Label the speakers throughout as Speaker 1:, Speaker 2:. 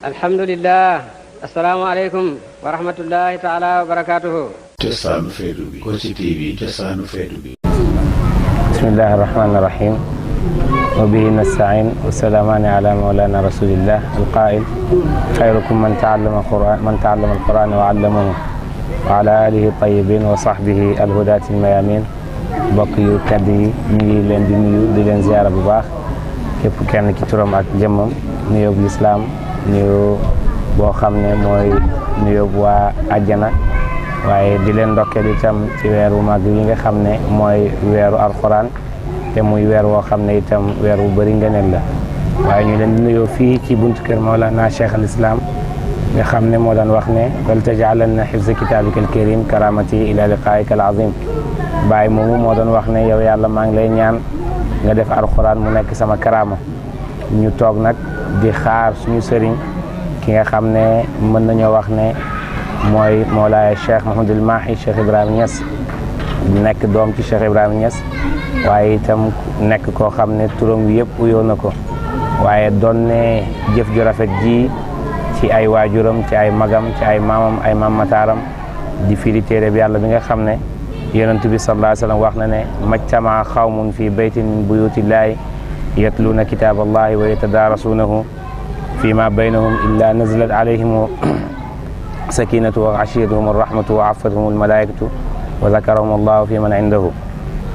Speaker 1: alhamdulillah asalaamaaleykum wa rahmatullahi taala wa barakaatuhu.
Speaker 2: cosaanu feetu bi Kossy TV cosaanu feetu bi.
Speaker 3: bismillahi rahmaani rahim wa bihi nastain wasalaamaani ala mawlana rasulillah alqail xayrukum man taallama alquran wa allamahu wa ala alihi tayibin wa sahbihi alhudaati almayamin. mbokk yu tedd yi ñu ngi leen di nuyu di leen ziyaara bu baax képp kenn ci turam ak jëmmam nuyoo bu lislaam nuyoo boo xam ne mooy nuyoo bu waa àjjana waaye di leen ndokkeel itam ci weeru màgg yi nga xam ne mooy weeru alxuraan te muy weer woo xam ne itam weer wu bëri ngëneel la waaye ñu leen di nuyoo fii ci buntu kër Mawlana Cheikh al Islam nga xam ne moo daan wax ne wal taj'alanna hifza kitaabika al karim karamati ila liqaa'ika al azim Baay moomu moo doon wax ne yow yàlla maa ngi lay ñaan nga def alxuraan mu nekk sama karaama ñu toog nag di xaar suñu sëriñ ki nga xam ne mën nañoo wax ne mooy Mawlaaya Cheikh Mouhamadoul Mahi Cheikh Ibrahima Niass nekk doom ci Cheikh Ibrahima Niass waaye itam nekk koo xam ne turam wi yëpp uyoo na ko waaye doon ne jëf ju rafet ji ci ay waajuram ci ay magam ci ay maamam ay maam mataaram di firi téere bi yàlla bi nga xam ne yonent bi sallallahu alayhi wa sallam wax na ne majtamaa xawmun fi baytin min buyutillahi yatluuna kitaaballahi wa yatadaarasuunahu fi ma baynahum illa nazalat alayhim sakinatu wa ashiyatuhum arrahmatu wa afatuhum almalaikatu wa zakarahum allahu fi man indahu.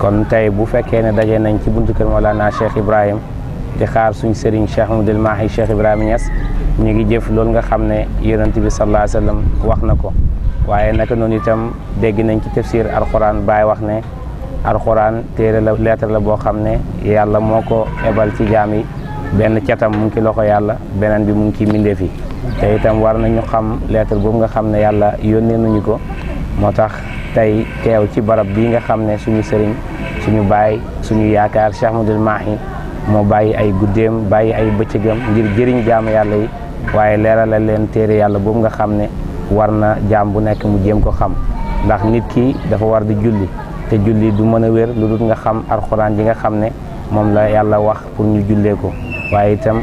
Speaker 3: kon tey bu fekkee ne daje nañ ci buntu kër Mawlana Cheikh Ibrahim di xaar suñ sëriñ Cheikh Mouhamadoul Mahi Cheikh Ibrahima Niass ñu ngi jëf loolu nga xam ne yonent bi sallallahu alayhi wa sallam wax na ko waaye naka noonu itam dégg nañ ci tafsir alquran Baay wax ne alquran téere la lettre la boo xam ne yàlla moo ko ebal ci jaam yi benn catam mu ngi ci loxo yàlla beneen bi mu ngi ci mbindeef yi te itam war nañu xam lettre boobu nga xam ne yàlla yónnee nañu ko moo tax tey teew ci barab bii nga xam ne suñu sëriñ suñu baay suñu yaakaar Cheikh Mouhamadoul Mahi moo bàyyi ay guddeem bàyyi ay bëccëgam ngir jëriñ jaamu yàlla yi waaye leeralal leen téere yàlla boobu nga xam ne war na jaam bu nekk mu jéem ko xam ndax nit ki dafa war di julli te julli du mën a wér lu dul nga xam alxuraan ji nga xam ne moom la yàlla wax pour ñu jullee ko waaye itam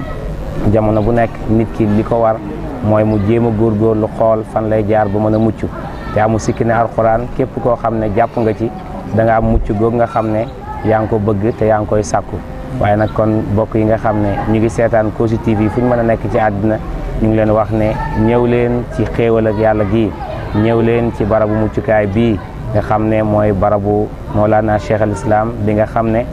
Speaker 3: jamono bu nekk nit ki li ko war mooy mu jéem a góorgóorlu xool fan lay jaar ba mën a mucc te amu sikki ne alxuraan képp koo xam ne jàpp nga ci da nga am mucc goog nga xam ne yaa ngi ko bëgg te yaa ngi koy sàkku waaye nag kon bokk yi nga xam ne ñu ngi seetaan Kossy TV fu ñu mën a nekk ci àddina ñu ngi leen wax ne ñëw leen ci xéewal ak yàlla gi ñëw leen ci barabu muccukaay bii nga xam ne mooy barabu Mawlana Cheikh al Islam bi nga xam ne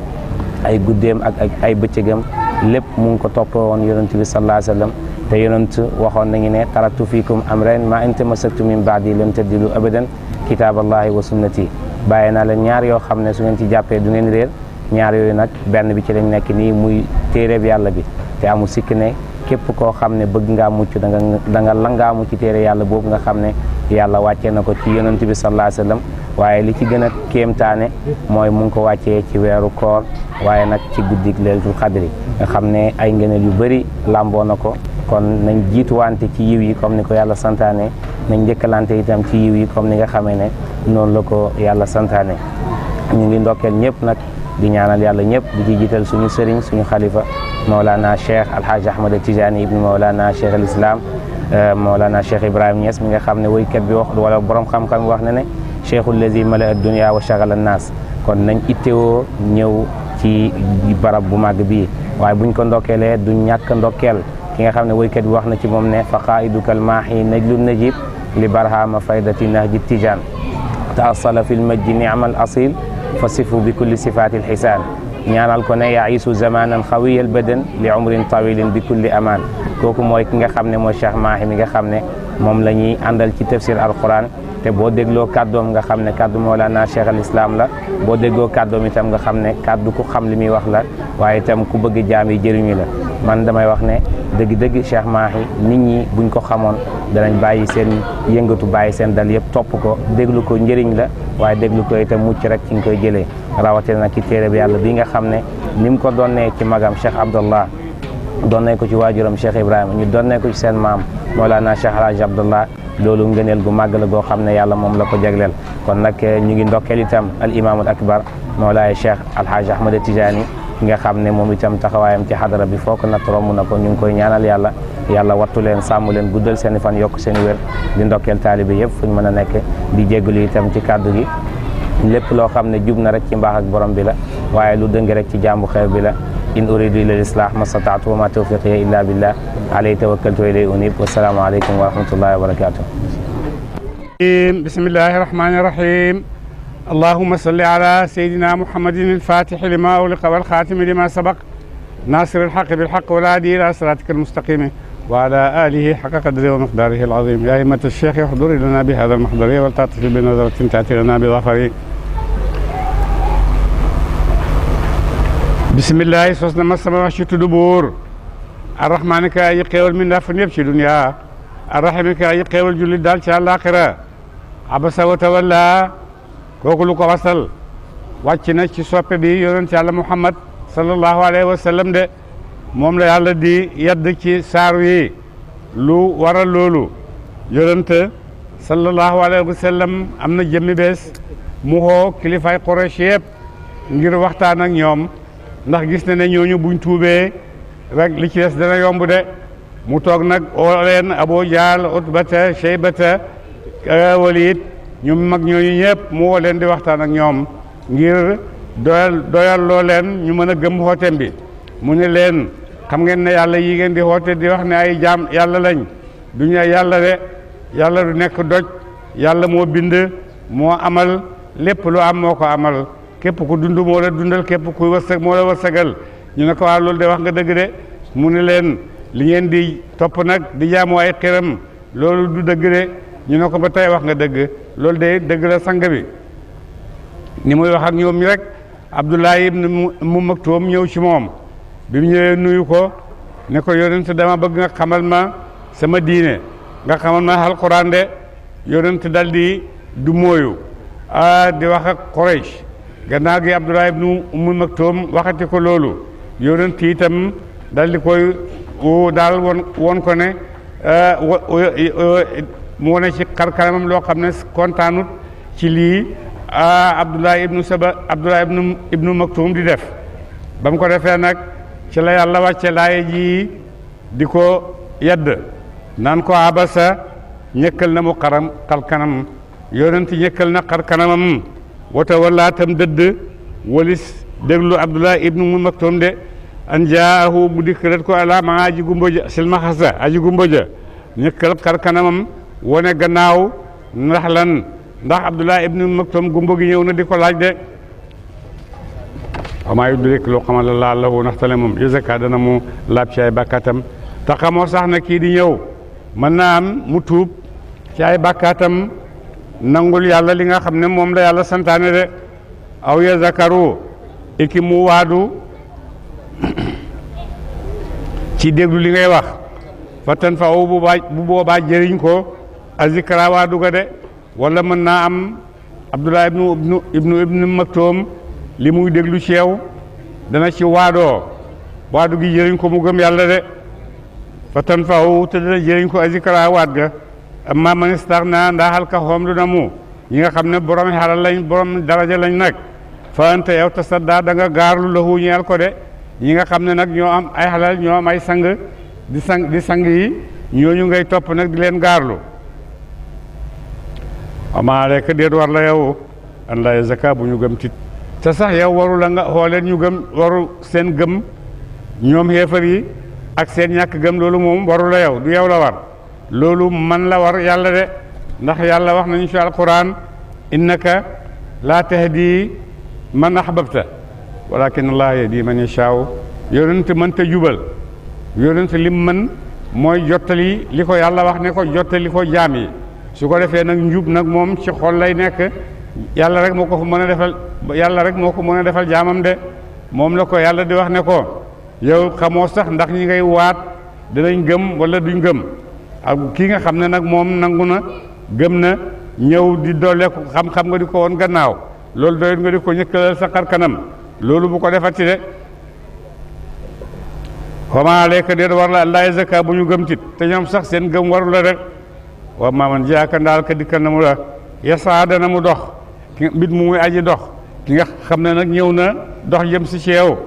Speaker 3: ay guddeem ak ay bëccëgam lépp mu ngi ko toppoo woon yonent bi sallallahu alayhi wa sallam te yonent waxoon nañu ne taraktu fiikum amrayn ma in tamassaktum min ba'di lan tadillu abadan kitaaballahi wa sunnati bàyyi naa leen ñaar yoo xam ne su ngeen ci jàppee du ngeen réer ñaar yooyu nag benn bi ci lañ nekk nii muy téereb yàlla bi te amul sikk ne képp koo xam ne bëgg ngaa mucc da nga langaamu ci téere yàlla boobu nga xam ne yàlla wàccee na ko ci yonent bi sallallahu alayhi wa sallam waaye li ci gën a kéemtaane mooy mu ngi ko wàccee ci weeru koor waaye nag ci guddig leelatul xadri nga xam ne ay ngëneel yu bëri làmboo na ko kon nañ jiituwante ci yiw yi comme ni ko yàlla santaane nañ njëkkalante itam ci yiw yi comme ni nga xamee ne noonu la ko yàlla santaane ñu ngi ndokkeel ñëpp nag di ñaanal yàlla ñëpp di ci jiital suñu sëriñ suñu xalifa Mawlana Cheikh Alhaji Ahmad Tijani ibnu Mawlana Cheikh al Islam Mawlana Cheikh Ibrahima Niass mi nga xam ne woykat bi wax wala borom xam-xam wax na ne cheikhul lazi mala ad dunya wa shaghala an-nas kon nañ ittewoo ñëw ci barab bu màgg bii waaye buñ ko ndokkeelee du ñàkk ndokkeel ki nga xam ne woykat bi wax na ci moom ne fa qaidukal maahi najlu najib li barhama faydati nahji tijan taasala fil majdi ni'mal asil fa sifu bi kulli sifatil xisaan ñaanal ko ne yaisu zamanan xawiyal badan li umrin tawilin bi kulli aman kooku mooy ki nga xam ne mooy Cheikh Mahi mi nga xam ne moom la ñuy àndal ci tafsir alquran te boo dégloo kàddoom nga xam ne kàddu Mawlana Cheikh al Islam la boo dégloo kàddoom itam nga xam ne kàddu ku xam li muy wax la waaye itam ku bëgg jaam yi jëriñu la man damay wax ne dëgg-dëgg Cheikh Mahi nit ñi buñ ko xamoon danañ bàyyi seen yëngatu bàyyi seen dal yëpp topp ko déglu ko njëriñ la waaye déglu ko itam mucc rek ci nga koy jëlee rawatina nag ci téere bi yàlla bi nga xam ne ni mu ko doonee ci magam Cheikh Abdallah doonee ko ci waajuram Cheikh Ibrahima ñu doonee ko ci seen maam Mawlana Cheikh Alhaji Abdallah loolu ngëneel gu màgg la goo xam ne yàlla moom la ko jagleel kon nag ñu ngi ndokkeel itam al imaamul akbar Mawlaaya Cheikh Alhaji Ahmad Tijani ki nga xam ne moom itam taxawaayam ci xadara bi foo ko natt romb na ko ñu ngi koy ñaanal yàlla wattu leen sàmm leen guddal seen i fan yokk seen i wér di ndokkeel taalibe yëpp fu ñu mën a nekk di jéggalu itam ci kàddu gi lépp loo xam ne jub na rek ci mbaax ak borom bi la waaye lu dëng rek ci jàmbu xeer bi la in uridu illa l-islah ma stataatu wa ma tawfiqiya illa billah alayhi tawakkaltu wa ilayhi unib wassalaamu aleykum wa rahmatullahi wa barakatuh
Speaker 4: bismillahi rahmani rahim allahumma salli ala sayyidina muhammadin al-fatihi lima ughliqa wal khatimi lima sabaq nasir al-haqqi bil haqqi wal hadi ila siratika al-mustaqim wa ala alihi haqqa qadrihi wa miqdarihi al-azim ya himmat ash-shaykh ihduri lana bi hadha al-mahdari wal ta'tif bi nazratin ta'ti lana bi dhafari bismillahi sos na ma sama wax ci tuddu buur arrahmaani ka yi xéewal mi ndaf ñëpp ci dunya arrahimi ka yi xéewal jullit daal ci àllaaxira abasa wa tawalla kooku lu ko wasal wàcc na ci soppe bi yonent yàlla muhammad sallallahu alayhi wa sallam de moom la yàlla di yedd ci saaru yi lu waral loolu yonent sallallahu alayhi wa sallam am na jëmmi bees mu xoo kilifaay Quraysh yëpp ngir waxtaan ak ñoom ndax gis na ne ñooñu buñ tuubee rek li ci des dana yomb de mu toog nag oo leen Abu Jahl Utbata Shaybata Walid ñu mag ñooñu ñëpp mu woo leen di waxtaan ak ñoom ngir doyal loo leen ñu mën a gëm xooteem bi mu ne leen xam ngeen ne yàlla yi ngeen di xoote di wax ne ay jaam yàlla lañ duñu yàlla de yàlla du nekk doj yàlla moo bind moo amal lépp lu am moo ko amal képp ku dund moo la dundal képp ku wërsëg moo la wërsëgal ñu ne ko waa loolu de wax nga dëgg de mu ne leen li ngeen di topp nag di jaamu ay xiram loolu du dëgg de ñu ne ko ba tey wax nga dëgg loolu de dëgg la sang bi ni muy wax ak ñoom ñi rek Abdullahi ibn Umm Maktum ñëw ci moom bi mu ñëwee nuyu ko ne ko yonent dama bëgg nga xamal ma sama diine nga xamal ma alquran de yonent dal di du mooyu di wax ak Quraysh gannaaw gi Abdullah ibnu Umm Maktum waxati ko loolu yonent itam dal di koy daal woon ko ne mu wone ci xar kanamam loo xam ne kontaanut ci lii Abdullah ibnu Maktum di def ba mu ko defee nag ci la yàlla wàcce laaye ji di ko yedd naan ko abasa ñëkkal na mu xar kanam yonent ñëkkal na xar kanamam wata wala tam dëdd walis déglu Abdullah ibnu Umm Maktum de an jaahu bu dikk ret ko alama aji gumboja silmaxasa aji gumboja ñëkkal xar kanamam wone gannaaw ndax lan ndax Abdullah ibnu Umm Maktum gumbo gi ñëw na di ko laaj de wamaa yudrik loo xamal la lahu naxtale moom yësaka dana mu laab ci ay bàkkaatam te xamoo sax na kii di ñëw mën naa am mu tuub ci ay bàkkaatam nangul yàlla li nga xam ne moom la yàlla santaane de aw ya zakaru iki mu waadu ci déglu li ngay wax fatan fa aw bu boobaa jëriñ ko azikra waadu ga de wala mën naa am Abdullah ibnu Maktum li muy déglu ci yow dana ci waadoo waadu gi jëriñ ko mu gëm yàlla de fatan fa aw te dana jëriñ ko azikra waat ga amma man istaghna ndaa xal ka xoom lu na mu ñi nga xam ne borom xalal lañ borom daraja lañ nag fa anta yow tasadda da nga gaarlu lahu ñeel ko de ñi nga xam ne nag ñoo am ay xalal ñoo am ay sang di sang yi ñooñu ngay topp nag di leen gaarlu ama rek déet war la yow an la zaka bu ñu gëm tit te sax yow waru la nga xooleen ñu gëm waru seen gëm ñoom xeefar yi ak seen ñàkk gëm loolu moom waru la yow du yow la war loolu man la war yàlla de ndax yàlla wax nañu ci alquran innaka laa tahdi man ahbabta walakin allah yahdi man yashaa yonent mënta jubal yonent lim mën mooy jottali li ko yàlla wax ne ko jottali ko jaam yi su ko defee nag njub nag moom ci xol lay nekk yàlla rek moo ko mën a defal yàlla rek moo ko mën a defal jaamam de moom la ko yàlla di wax ne ko yow xamoo sax ndax ñi ngay waat dinañ gëm wala duñ gëm ak kii nga xam ne nag moom nangu na gëm na ñëw di dooleeku xam-xam nga di ko woon gannaaw loolu doyut nga di ko ñëkkalal sa xar kanam loolu bu ko defati de xamaa lekk déet war la laay zaka bu ñu gëm tit te ñoom sax seen gëm waru la rek wa maaman jaaka ndaal ka dikkal na mu la yasaa dana mu dox ki mbit mu muy aji dox ki nga xam ne nag ñëw na dox jëm si ci yow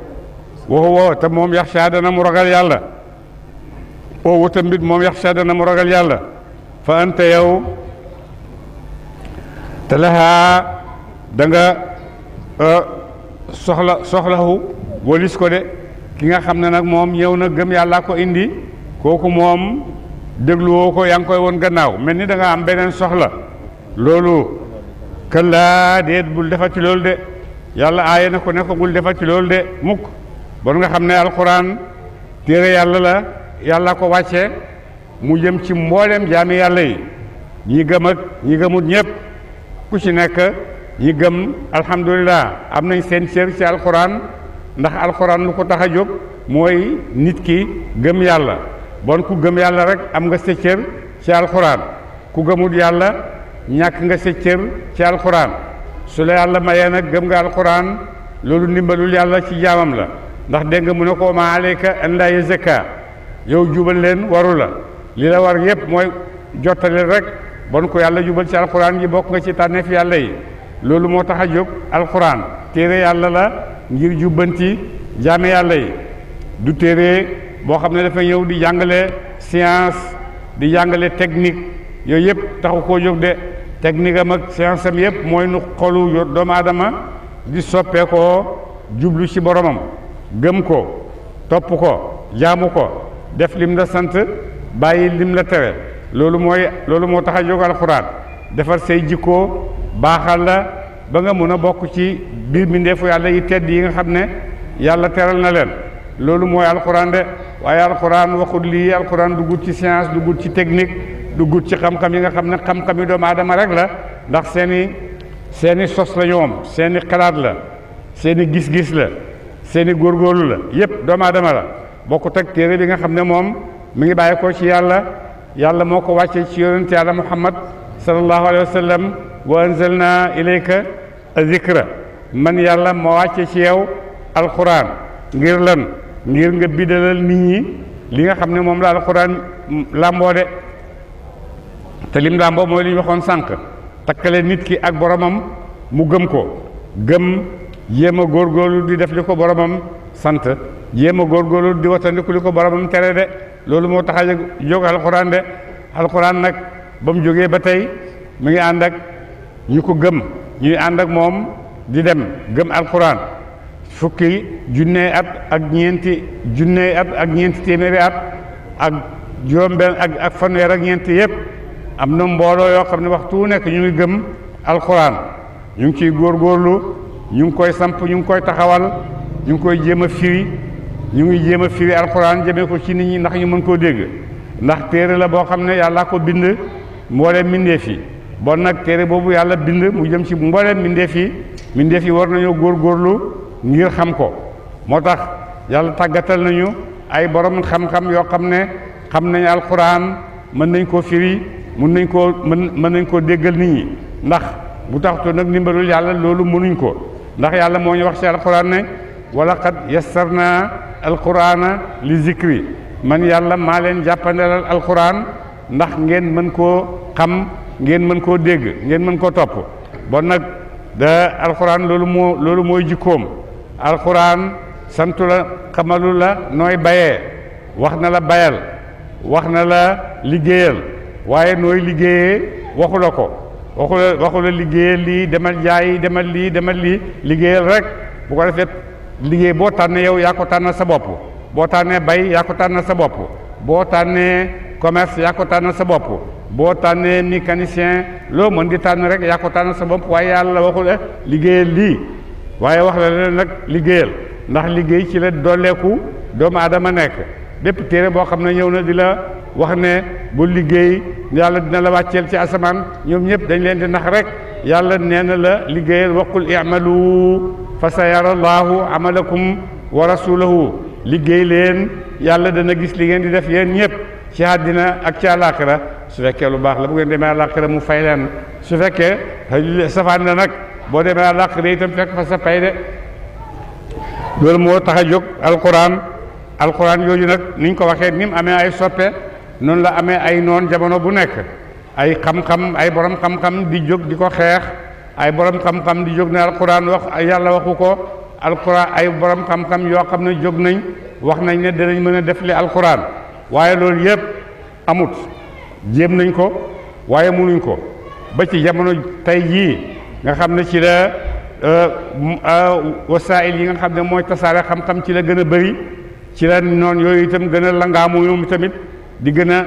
Speaker 4: woo te moom yaxsha dana mu ragal yàlla woo tambit moom yaxsha dana mu ragal yàlla fa anta yow te lahaa da nga soxlahu walis ko de ki nga xam ne nag moom ñëw na gëm yàllaa ko indi kooku moom dégluwoo ko yaa ngi koy woon gannaaw mel ni da nga am beneen soxla loolu kallaa déet bul defati loolu de yàlla aaye na ko ne ko bul defati loolu de mukk bon nga xam ne alquran téere yàlla la yàlla ko wàcce mu jëm ci mboolem jaami yàlla yi ñi gëm ak ñi gëmut ñëpp ku ci nekk ñi gëm alhamdulilah am nañ seen cër ci alquran ndax alquran lu ko tax a jóg mooy nit ki gëm yàlla bon ku gëm yàlla rek am nga sa cër ci alquran ku gëmut yàlla ñàkk nga sa cër ci alquran su la yàlla mayee nag gëm nga alquran loolu ndimbalul yàlla ci jaamam la ndax dégg nga mu ne ko ma alayka an laa yazakka yow jubal leen waru la li la war yépp mooy jottali rek bon ko yàlla jubal ci alquran yi bokk nga ci tànneef yàlla yi loolu moo tax a jóg alquran téere yàlla la ngir jubbanti jaame yàlla yi du téere boo xam ne dafa ñëw di jàngale science di jàngale technique yooyu yëpp taxu koo jóg de technique am ak science am yëpp mooy nu xolu doomu aadama di soppee koo jublu ci boromam gëm ko topp ko jaamu ko def lim la sant bàyyi lim la tere loolu moo tax a jóg alxuraan defar say jikkoo baaxal la ba nga mun a bokk ci biir mbindeefu yàlla yi tedd yi nga xam ne yàlla teral na leen loolu mooy alxuraan de waaye alxuraan waxut lii alxuraan duggut ci science duggut ci technique duggut ci xam-xam yi nga xam ne xam-xam yi doomu aadama rek la ndax seeni sos la ñoom seeni xalaat la seeni gis-gis la seeni góorgóorlu la yépp doomu aadama la bokkut ak téere bi nga xam ne moom mi ngi bàyyi ko ci yàlla moo ko wàccee ci yonent yàlla muhammad sallallahu alayhi wa sallam wa anzalna ilayka zikra man yàlla moo wàccee ci yow alquran ngir lan ngir nga bidalal nit ñi li nga xam ne moom la alquran làmboo de te lim làmboo mooy li ñu waxoon sànq takkale nit ki ak boromam mu gëm ko gëm jéem a góorgóorlu di def li ko boromam sant jéem a góorgóorlu di watandiku li ko boromam tere de loolu moo tax a jóg alquran de alquran nag ba mu jógee ba tey mi ngi ànd ak ñu ko gëm ñuy ànd ak moom di dem gëm alquran fukki junney at ak ñeenti téeméeri at ak juróom-benn ak fanweer ak ñeenti yëpp am na mbooloo yoo xam ne waxtu wu nekk ñu ngi gëm alquran ñu ngi ciy góorgóorlu ñu ngi koy samp ñu ngi koy taxawal ñu ngi koy jéem a firi ñu ngi jéem a firi alquran jëmee ko ci nit ñi ndax ñu mën koo dégg ndax téere la boo xam ne yàlla ko bind mbooleem mbindeef yi bon nag téere boobu yàlla bind mu jëm ci mbooleem mbindeef yi war nañoo góorgóorlu ngir xam ko moo tax yàlla tàggatal nañu ay borom xam-xam yoo xam ne xam nañ alquran mën nañ koo firi mën nañ koo déggal nit ñi ndax bu taxutoon nag ndimbalul yàlla loolu mënuñ ko ndax yàlla moo ñu wax ci alquran ne wala qad yassarna alqurana li zikri man yàlla maa leen jàppandelal alquran ndax ngeen mën koo xam ngeen mën koo dégg ngeen mën koo topp bon nag da alquran loolu mooy jikkoom alquran santu la xamalu la nooy bayee wax na la bayal wax na la liggéeyal waaye nooy liggéeyee waxu la ko waxu la liggéeyal lii demal jaayi demal lii liggéeyal rek bu ko defee liggéey boo tànnee yow yaa ko tànnal sa bopp boo tànnee bay yaa ko tànnal sa bopp boo tànnee commerce yaa ko tànnal sa bopp boo tànnee mécanicien loo mën di tànn rek yaa ko tànnal sa bopp waaye yàlla waxu la liggéeyal lii waaye wax la leen nag liggéeyal ndax liggéey ci la dolleeku doomu aadama nekk bépp téere boo xam ne ñëw na di la wax ne bu liggéey yàlla dina la wàcceel ci asamaan ñoom ñëpp dañ leen di nax rek yàlla nee na la liggéeyal waqul i'malu fa sayara allahu amalakum wa rasulahu liggéey leen yàlla dana gis li ngeen di def yéen ñëpp ci àddina ak ci àllaaxira su fekkee lu baax la bu ngeen demee àllaaxira mu fay leen su fekkee safaan la nag boo demee àllaaxira itam fekk fa sa pay de loolu moo tax a jóg alquran yooyu nag niñ ko waxee ni mu amee ay soppe noonu la amee ay noon jamono bu nekk ay xam-xam ay borom xam-xam di jóg di ko xeex ay borom xam-xam di jóg ne alquran wax yàlla waxu ko alquran ay borom xam-xam yoo xam ne jóg nañ wax nañ ne danañ mën a def li alquran waaye loolu yëpp amut jéem nañ ko waaye munuñ ko ba ci jamono tey jii nga xam ne ci la wasaayil yi nga xam ne mooy tasaare xam-xam ci la gën a bëri ci la noonu yooyu itam gën a langaamu ñoom tamit di gën a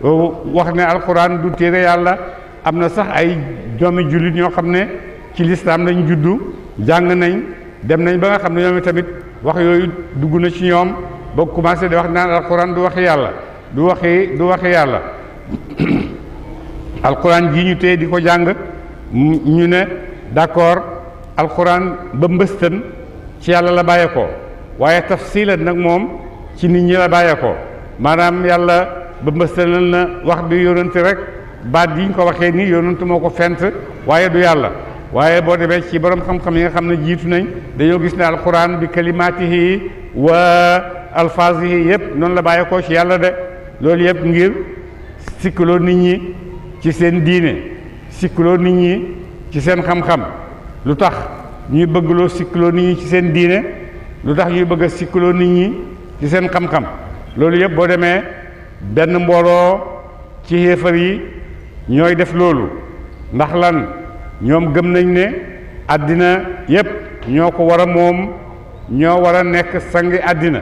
Speaker 4: wax ne alquran du téere yàlla am na sax ay doomi jullit ñoo xam ne ci lislaam lañ juddu jàng nañ dem nañ ba nga xam ne ñoom tamit wax yooyu dugg na ci ñoom ba commencé di wax naan alquran du waxi yàlla du waxi yàlla alquran ji ñu téye di ko jàng ñu ne d'accord alquran ba mbëstan ci yàlla la bàyyeekoo waaye tafsilan nag moom ci nit ñi la bàyyeekoo maanaam yàlla ba mbëstanal na wax bi yonent rek baat yi ñu ko waxee nii yonent moo ko fent waaye du yàlla waaye boo demee ci borom xam-xam yi nga xam ne jiitu nañ dañoo gis ne alquran bi kalimaatihi wa alfazihi yëpp noonu la bàyyeekoo ci yàlla de loolu yëpp ngir sikkaloo nit ñi ci seen diine sikkaloo nit ñi ci seen xam-xam lu tax ñuy bëggloo sikkaloo nit ñi ci seen diine lu tax ñuy bëgg a sikkaloo nit ñi ci seen xam-xam loolu yëpp boo demee benn mbooloo ci xéefar yi ñooy def loolu ndax lan ñoom gëm nañ ne àddina yëpp ñoo ko war a moom ñoo war a nekk sangi àddina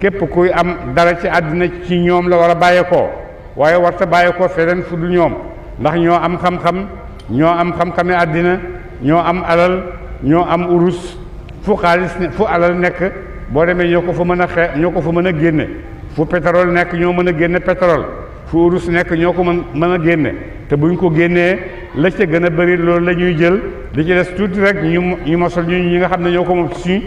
Speaker 4: képp kuy am dara ci àddina ci ñoom la war a bàyyeekoo waaye warta bàyyeekoo feneen fu dul ñoom ndax ñoo am xam-xam ñoo am xam-xame àddina ñoo am alal ñoo am urus fu xaalis fu alal nekk boo demee ñoo ko fa mën a ñoo ko fa mën a génne fu pétrole nekk ñoo mën a génne pétrole fu urus nekk ñoo ko mën a génne te buñ ko génnee la ca gën a bëri loolu la ñuy jël di ci des tuuti rek ñu mosal ñi nga xam ne ñoo ko moom suñ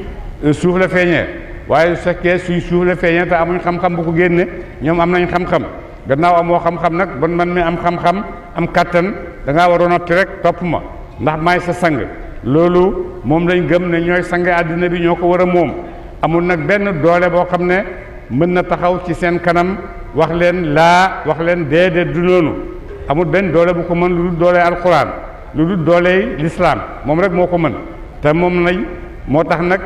Speaker 4: suuf la feeñee waaye su fekkee suñ suuf la feeñee te amuñ xam-xam bu ko génne ñoom am nañ xam-xam gannaaw amoo xam-xam nag bon man mi am xam-xam am kàttan da ngaa war a noppi rek topp ma ndax maay sa sang loolu moom lañ gëm ne ñooy sang àddina bi ñoo ko war a moom amul nag benn doole boo xam ne mën na taxaw ci seen kanam wax leen laa wax leen déedéet du noonu amul benn doole bu ko mën lu dul doole alquran lu dul doole lislaam moom rek moo ko mën te moom nañ moo tax nag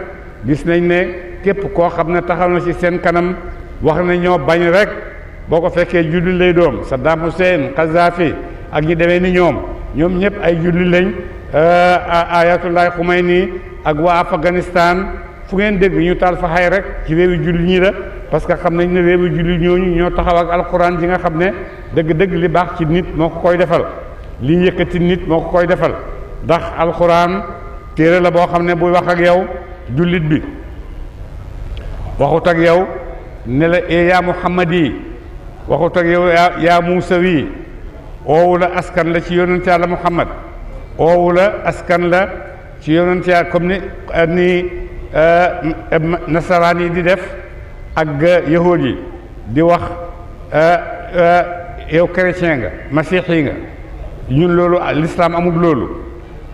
Speaker 4: gis nañ ne képp koo xam ne taxaw na ci seen kanam wax na ñoo bañ rek boo ko fekkee julli lay doom Saddam Hussein Kadhafi ak ñi demee ni ñoom ñëpp ay julli lañ Ayatollah Khomeini ak waa Afghanistan fu ngeen dégg ñu taal fa xay rek ci réewi julli ñi la parce que xam nañ ne réewi julli ñooñu ñoo taxaw ak alquran ji nga xam ne dëgg-dëgg li baax ci nit moo ko koy defal li yëkkati nit moo ko koy defal ndax alquran téere la boo xam ne buy wax ak yow jullit bi waxut ak yow ne la yaa Muhammad yi waxut ak yow yaa Muusa wi oowu la askan la ci yonent Yàlla Muhammad oowu la askan la ci yonent Yàlla comme ni nasaraan yi di def ak yahood yi di wax yow chrétien nga masiixi nga ñun loolu l'islam amul loolu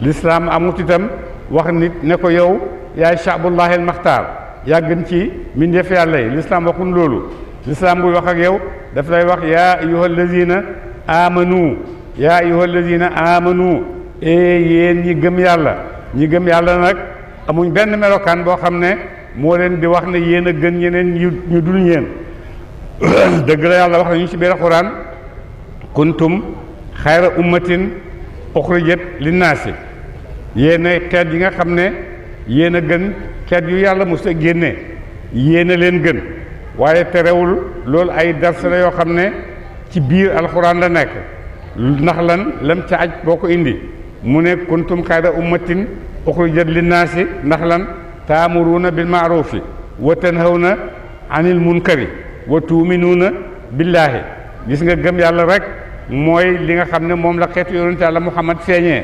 Speaker 4: l'islam amut itam wax nit ne ko yow yaay shaabullahi al maxtaar yaa gën ci mbindeef yàlla yi l'islam waxul loolu l'islam buy wax ak yow daf lay wax yaa ayyuha allazina amanu yaa ayyuha allazina amanu yéen ñi gëm yàlla nag amuñ benn melokaan boo xam ne moo leen di wax ne yéen a gën ñeneen ñu dul ñeen dëgg la yàlla wax nañu ci biir alxuraan kuntum xayra ummatin uxrijat linnaasi yéen a xeet yi nga xam ne yéen a gën xeet yu yàlla mos a génne yéen a leen gën waaye terewul loolu ay dars la yoo xam ne ci biir alxuraan la nekk ndax lan lam ca aj boo ko indi mu ne kuntum xayra ummatin uxrijat linnaasi ndax lan taamuruuna bil maarufi wa tanhawna anil munkari wa tuuminuuna billaahi gis nga gëm yàlla rek mooy li nga xam ne moom la xeetu yonent yàlla Muhammad feeñee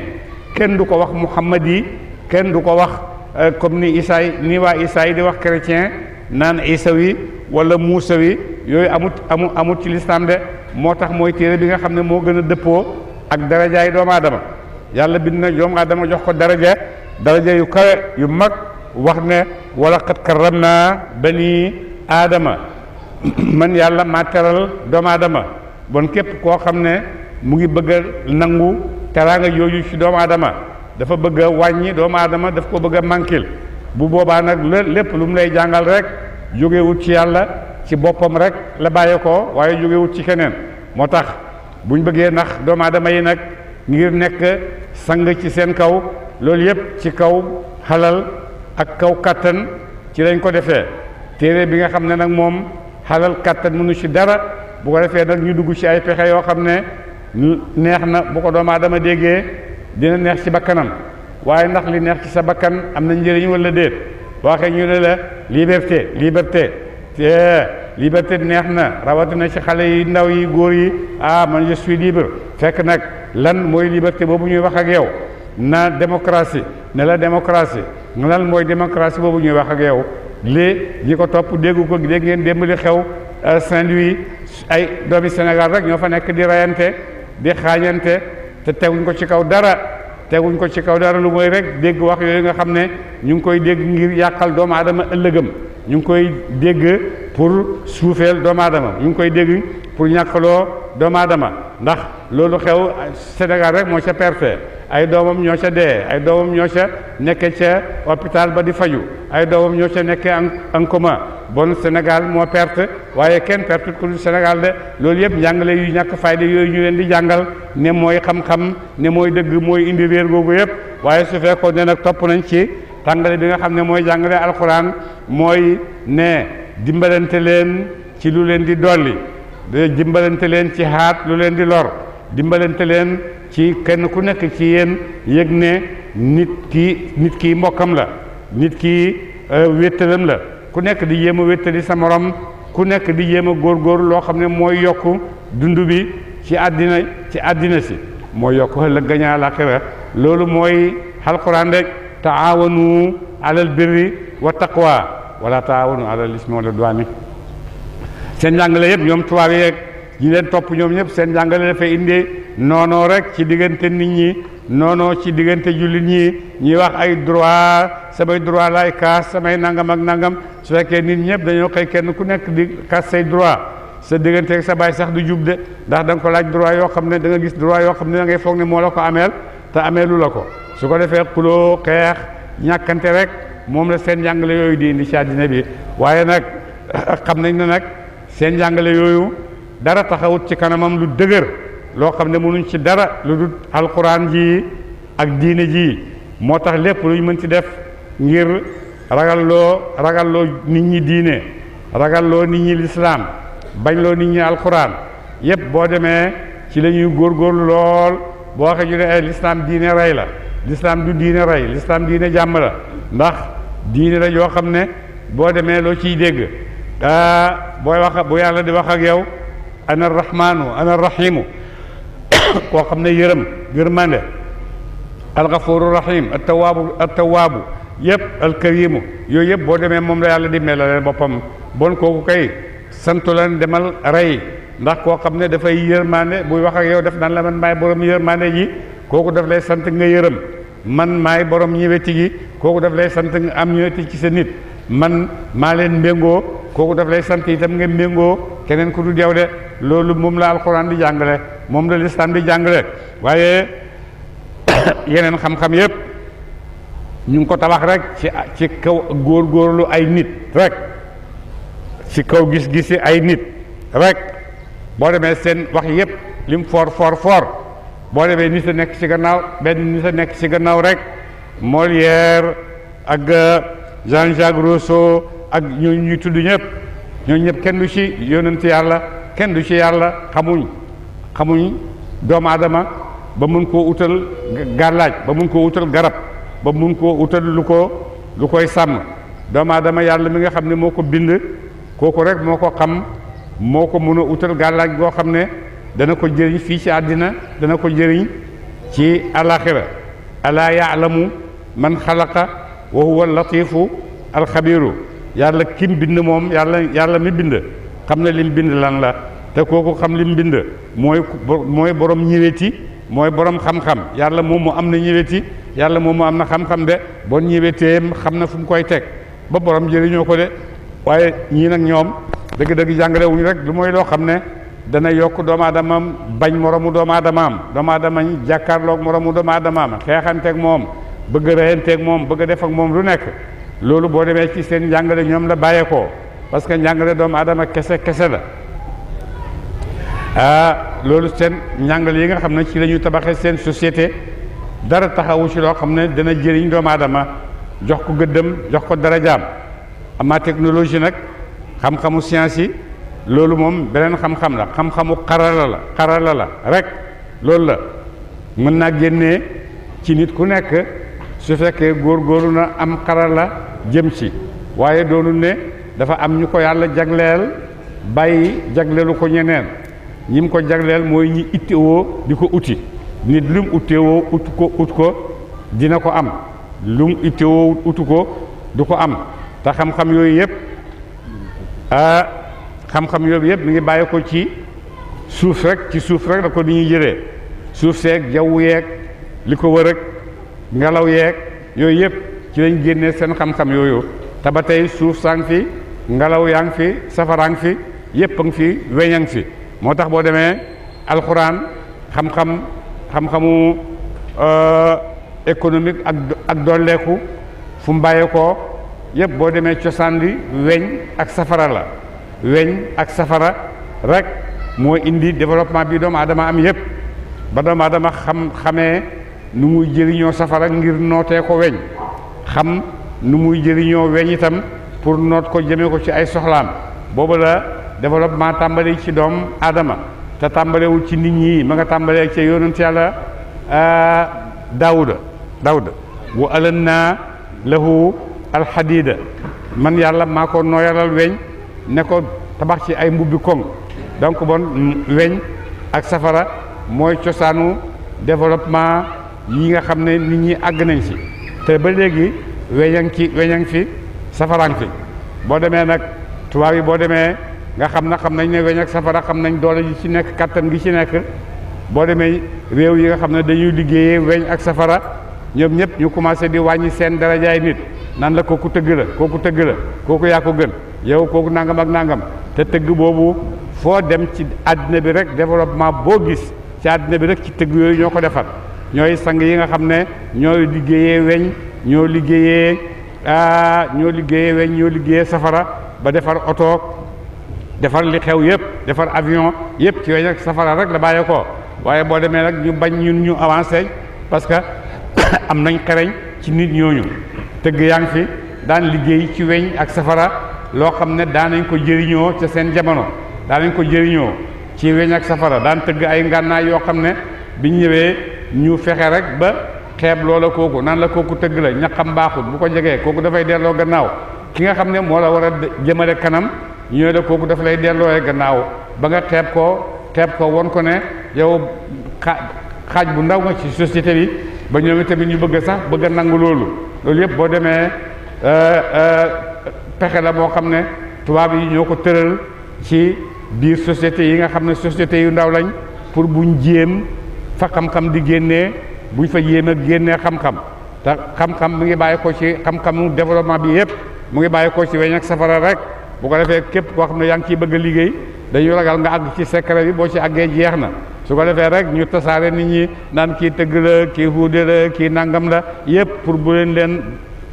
Speaker 4: kenn du ko wax Muhammad yi kenn du ko wax comme ni Isaa ni waa Isaa yi di wax chrétien naan Isawi wala Muusawi yooyu amut ci lislaam de moo tax mooy téere bi nga xam ne moo gën a dëppoo ak darajaay doomu aadama yàlla bind na doomu aadama jox ko daraja yu kawe yu mag wax ne wala qad karramna bani aadama man yàlla maa teral doomu aadama bon képp koo xam ne mu ngi bëgg a nangu teraanga yooyu ci doomu aadama dafa bëgg a wàññi doomu aadama daf ko bëgg a manquil bu boobaa nag lépp lu mu lay jàngal rek jógewut ci yàlla ci boppam rek la bàyyee ko waaye jógewut ci keneen moo tax buñ bëggee nax doomu aadama yi nag ngir nekk sang ci seen kaw loolu yépp ci kaw xalal ak kaw kàttan ci lañ ko defee téere bi nga xam ne nag moom xalal kàttan mënu ci dara bu ko defee nag ñu dugg ci ay pexe yoo xam ne neex na bu ko doomu aadama déggee dina neex ci bakkanam waaye ndax li neex ci sa bakkan am na njëriñ wala déet boo waxee ñu ne la liberté liberté neex na rawatina ci xale yi ndaw yi góor yi man je suis libre fekk nag lan mooy liberté boobu ñuy wax ak yow na démocratie ne la démocratie lan mooy démocratie boobu ñuy wax ak yow lii ñi ko topp déggu ko dégg ngeen démb li xew Saint-Louis ay doomi Sénégal rek ñoo fa nekk di rayante di xaañante te teguñ ko ci kaw dara lu mooy rek dégg wax yooyu nga xam ne ñu ngi koy dégg ngir yàqal doomu aadama ëllëgam ñu ngi koy dégg pour suufeel doomu aadama ñu ngi koy dégg pour ñàkkaloo doomu aadama ndax loolu xew Sénégal rek moo ca perte ay doomam ñoo ca dee ay doomam ñoo ca nekke ca hôpital ba di faju ay doomam ñoo ca nekke en coma bon Sénégal moo perte waaye kenn perte ku dul Sénégal de loolu yëpp njàngale yu ñàkk fayda yooyu ñu leen di jàngal ne mooy xam-xam ne mooy dëgg mooy indi réer googu yëpp waaye su fekkoon ne nag topp nañ ci tàngale bi nga xam ne mooy jàngale alxuraan mooy ne dimbalante leen ci lu leen di dolli dimbalante leen ci xaat lu leen di lor dimbalante leen ci kenn ku nekk ci yéen yëg ne nit ki mbokkam la nit ki wéttalam la ku nekk di jéem a wéttali sa morom ku nekk di jéem a góorgóor loo xam ne mooy yokk dund bi ci àddina si mooy yokk ëllëg gañaa àllaaxira loolu mooy alxuraan rek taawanu alal birri wa taqwa wala taawanu alal ismi wal udwaani seen njàngale yëpp ñoom tubaab yeeg ñi leen topp ñoom ñëpp seen njàngale dafay indi noonoo rek ci diggante nit ñi noonoo ci diggante jullit ñi ñuy wax ay droit samay droit laay kaas samay nangam ak nangam su fekkee nit ñëpp dañoo xëy kenn ku nekk di kaas say droit sa diggante ak sa baay sax du jub de ndax da nga ko laaj droit yoo xam ne da nga gis droit yoo xam ne da ngay foog ne moo la ko ameel te ameelu la ko su ko defee xuloo xeex ñàkkante rek moom la seen njàngale yooyu di indi ci àddina bi waaye nag xam nañ ne nag seen njàngale yooyu dara taxawut ci kanamam lu dëgër loo xam ne mënuñ ci dara lu dul alxuraan ji ak diine ji moo tax lépp luñ mën ci def ngir ragalloo nit ñi diine ragalloo nit ñi lislaam bañloo nit ñi alxuraan yépp boo demee ci la ñuy góorgóorlu lool boo waxee ñu ne ay lislaam diine rey la lislaam du diine rey lislaam diine jàmm la ndax diine la yoo xam ne boo demee loo ciy dégg booy wax bu yàlla di wax ak yow ana rahmaanu ana rahimu koo xam ne yërmande alxafuru rahim attawaabu yëpp alkarimu yooyu yëpp boo demee moom la yàlla di melale boppam bon kooku kay santu leen demal rey ndax koo xam ne dafay yërmande buy wax ak yow def naan la man maay borom yërmande ji kooku daf lay sant nga yërëm man maay borom ñëweti gi kooku daf lay sant nga am ñëweti ci sa nit man maa leen méngoo kooku daf lay sant itam nga méngoo keneen ku du deew de loolu moom la alxuraan di jàngale moom la lislaam di jàngale waaye yeneen xam-xam yépp ñu ngi ko tabax rek ci kaw góorgóorlu ay nit rek ci kaw gis-gisi ay nit rek boo demee seen wax yépp lim for boo demee nit a nekk ci gannaaw benn nit a nekk ci gannaaw rek Molière ak Jean-Jacques Rousseau ak ñooñu ñuy tudd ñooñu ñëpp kenn du ci yonent yàlla kenn du ci yàlla xamuñ doomu aadama ba mun koo utal gàllaaj ba mun koo utal garab ba mun koo utal lu koy sàmm doomu aadama yàlla mi nga xam ne moo ko bind kooku rek moo ko xam moo ko mun a utal gàllaaj goo xam ne dana ko jëriñ fii ci àddina dana ko jëriñ ci alaxira alaa yaalamu man xalaqa wa huwa latifu alxabiru yàlla kim bind moom yàlla mi bind xam na lim bind lan la te kooku xam lim bind mooy borom ñëweti mooy borom xam-xam yàlla moom mu am na ñëweti yàlla moom mu am na xam-xam de bon ñëweteem xam na fu mu koy teg ba borom jëriñoo ko de waaye ñii nag ñoom dëgg-dëgg jàngale wuñu rek lu mooy loo xam ne dana yokk doomu aadamaam bañ moromu doomu aadamaam doomu aadama jàkkaarloog moromu doomu aadamaam xeexanteeg moom bëgg reyanteeg moom bëgg def ak moom lu nekk loolu boo demee ci seen njàngale ñoom la bàyyeekoo parce que njàngale doomu aadama kese la loolu seen njàngale yi nga xam ne ci la ñu tabaxee seen société dara taxawu ci loo xam ne dana jëriñ doomu aadama jox ko gëddëm jox ko darajaam ama technologie nag xam-xamu science yi loolu moom beneen xam-xam la xam-xamu xarala la rek loolu la mën naa génnee ci nit ku nekk su fekkee góorgóorlu na am xarala jëm ci waaye doonul ne dafa am ñu ko yàlla jagleel bàyyi jagleelu ko ñeneen ñi mu ko jagleel mooy ñi ittewoo di ko uti nit lu mu ittewoo ut ko dina ko am lu mu ittewoo utu ko du ko am te xam-xam yooyu yëpp mi ngi bàyyi ko ci suuf rek la ko ni ñuy jëlee suuf seeg jaww yeeg li ko wër ak ngelaw yeeg yooyu yëpp ci lañ génnee seen xam-xam yooyu te ba tey suuf saa ngi fi ngelaw yaa ngi fi safaraa ngi fi yëpp a ngi fi weñ a ngi fi moo tax boo demee alxuraan xam-xamu économique ak dolleeku fu mu bàyyeekoo yëpp boo demee cosaan li weñ ak safara la weñ ak safara rek moo indi développement bi doomu aadama am yëpp ba doomu aadama xamee nu muy jëriñoo safara ngir nootee ko weñ xam nu muy jëriñoo weñ itam pour noot ko jëmee ko ci ay soxlaam boobu la développement tàmbali ci doomu aadama te tàmbalewul ci nit ñi ma nga tàmbalee ci yonent yàlla daawuda wa alanna lahu alxadida man yàlla maa ko nooyalal weñ ne ko tabax ci ay mbubbi koŋ donc bon weñ ak safara mooy cosaanu développement yi nga xam ne nit ñi àgg nañ ci te ba léegi weñang fi safarang fi boo demee nag tubaab yi boo demee nga xam nañ ne weñ ak safara xam nañ doole ji ci nekk kattan gi ci nekk boo demee réew yi nga xam ne dañuy liggéeyee weñ ak safara ñoom ñëpp ñu commencé di wàññi seen darajaay nit nan la kooku tëgg la kooku yaa ko gën yow kooku nangam ak nangam te tëgg boobu foo dem ci àddina bi rek développement boo gis ci àddina bi rek ci tëgg yooyu ñoo ko defar ñooy sang yi nga xam ne ñooy liggéeyee weñ ñoo liggéeyee weñ ñoo liggéeyee safara ba defar oto defar li xew yëpp defar avion yëpp ci weñ ak safara rek la bàyyeekoo waaye boo demee nag ñu bañ ñun ñu avancé parce que am nañ xereñ ci nit ñooñu tëgg yaa ngi fi daan liggéey ci weñ ak safara loo xam ne daan nañ ko jëriñoo ca seen jamono daan nañ ko jëriñoo ci weñ ak safara daan tëgg ay ngànnaay yoo xam ne biñ ñëwee ñu fexe rek ba xeeb loola kooku nan la kooku tëgg la ñaqam baaxul bu ko jegee kooku dafay delloo gannaaw ki nga xam ne moo la war a jëmale kanam ñëwee la kooku daf lay dellooyee gannaaw ba nga xeeb ko won ko ne yow xaaj bu ndaw nga ci société bi ba ñoom tamit ñu bëgg a nangu loolu yëpp boo demee pexe la moo xam ne tubaab yi ñoo ko tëral ci biir société yi nga xam ne société yu ndaw lañ pour buñ jéem fa xam-xam di génnee buñ fa jéem a génnee xam-xam te xam-xam mu ngi bàyyi ko ci xam-xamu développement bi yëpp mu ngi bàyyi ko ci weñ ak safara rek bu ko defee képp koo xam ne yaa ngi ciy bëgg a liggéey dañu ragal nga àgg ci secret bi boo ci àggee jeex na su ko defee rek ñu tasaare nit ñi naan kii tëgg la kii huude la kii nangam la yëpp pour bu leen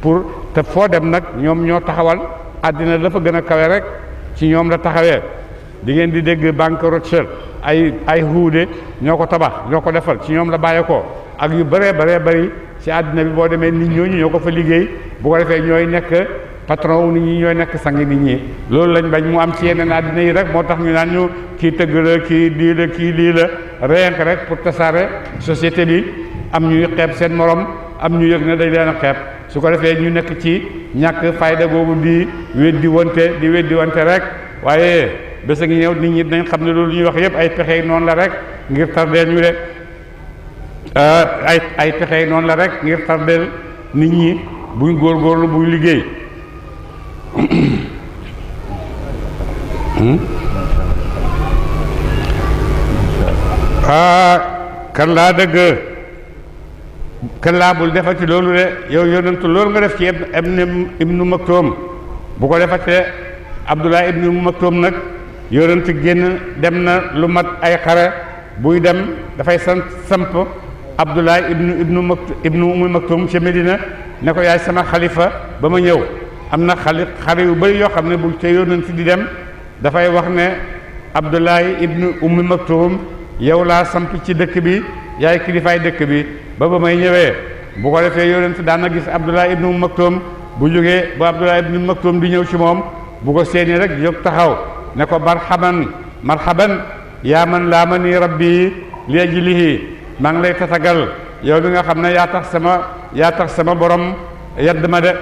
Speaker 4: pour te foo dem nag ñoom ñoo taxawal àddina dafa gën a kawe rek ci ñoom la taxawee di ngeen di dégg banque Rothschild ay huude ñoo ko tabax ñoo ko defal ci ñoom la bàyyeekoo ak yu bëree bëri ci àddina bi boo demee nit ñooñu ñoo ko fa liggéey bu ko defee ñooy nekk patron wu nit ñi ñooy nekk sang nit ñi loolu lañ bañ mu am ci yeneen àddina yi rek moo tax ñu naan ñu kii tëgg la kii lii la rien que rek pour tasaare société bi am ñuy xeeb seen morom am ñu yëg ne dañ leen a xeeb su ko defee ñu nekk ci ñàkk fayda boobu di weddi wante rek waaye bés a ngi ñëw nit ñi dañ xam ne loolu ñuy wax yëpp ay pexe noonu la rek ngir tardeel ñu de ay pexe noonu la rek ngir tardeel nit ñi buñ góorgóorlu buñ liggéey kan laa dëgg kan laa bul defati loolu de yow yonentu loolu nga def ci ibnu Maktoum bu ko defatee Abdullah ibnu Maktoum nag yonent génn dem na lu mat ay xare buy dem dafay samp Abdullah ibnu Ummu Maktoum ca Medina ne ko yaay sama xalifa ba ma ñëw. am na xale yu bëri yoo xam ne bu te yonent di dem dafay wax ne Abdullahi ibnu Ummi Maktum yow laa samp ci dëkk bi yaay kilifaay dëkk bi ba may ñëwee. bu ko defee yonent daan na gis Abdullahi ibnu Ummi Maktum bu jógee ba Abdullahi ibnu Ummi Maktum di ñëw ci moom bu ko seeni rek jóg taxaw ne ko marhaban yaa man laa ma nii rabbi li ajlihi maa ngi lay tatagal yow bi nga xam ne yaa tax sama borom yedd ma de.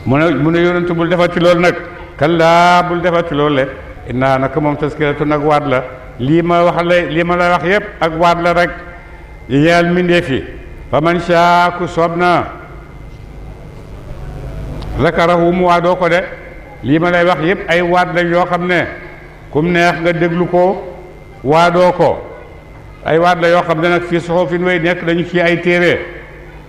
Speaker 4: mu ne yonent bul defati loolu nag kallaa bul defati loolu le innaa naka moom taskiratu nag waat la lii ma la wax yépp ak waat la rek yeel mbindeef yi fa man shaa ku soob na zakarahu mu waadoo ko de lii ma lay wax yépp ay waat lañ yoo xam ne kum neex nga déglu ko waadoo ko ay waat la yoo xam ne nag fii suhufin way nekk dañu ci ay téere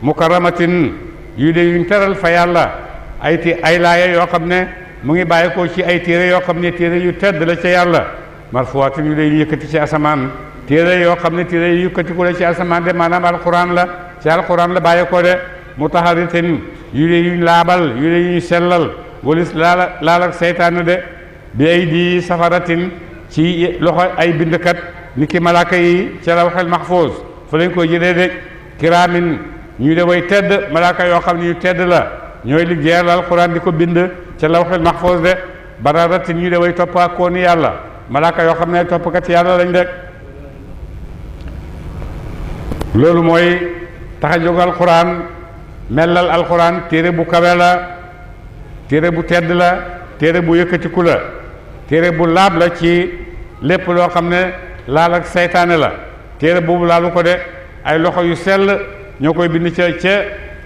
Speaker 4: mukarramatin yu de yuñ teral fa yàlla ay laaya yoo xam ne mu ngi bàyyi ko ci ay téere yoo xam ne téere yu tedd la ca yàlla marfuwaatin yu lay yëkkati ci asamaan téere yoo xam ne téere yu yëkkati ko la ci asamaan de maanaam alquran la ci alquran la bàyyi ko de mutahharatin yu lay yuñ laabal yu lay yuñ sellal walis laal ak seytaan de bi ay di safaratin ci loxo ay bindkat ni ki malaaka yi ca lawhul mahfuz fa lañ koy jëlee de kiraamin ñu de way tedd malaaka yoo xam ne yu tedd la ñooy liggéeyal alquran di ko bind ca lawhul mahfuz de bararatin ñu de way toppaakooni yàlla malaaka yoo xam ne toppkat yàlla lañ de loolu mooy tax a jóg alquran mellal alquran téere bu kawe la téere bu tedd la téere bu yëkkatiku la téere bu laab la ci lépp loo xam ne laal ak seytaane la téere boobu laalu ko de ay loxo yu sell ñoo koy bind ca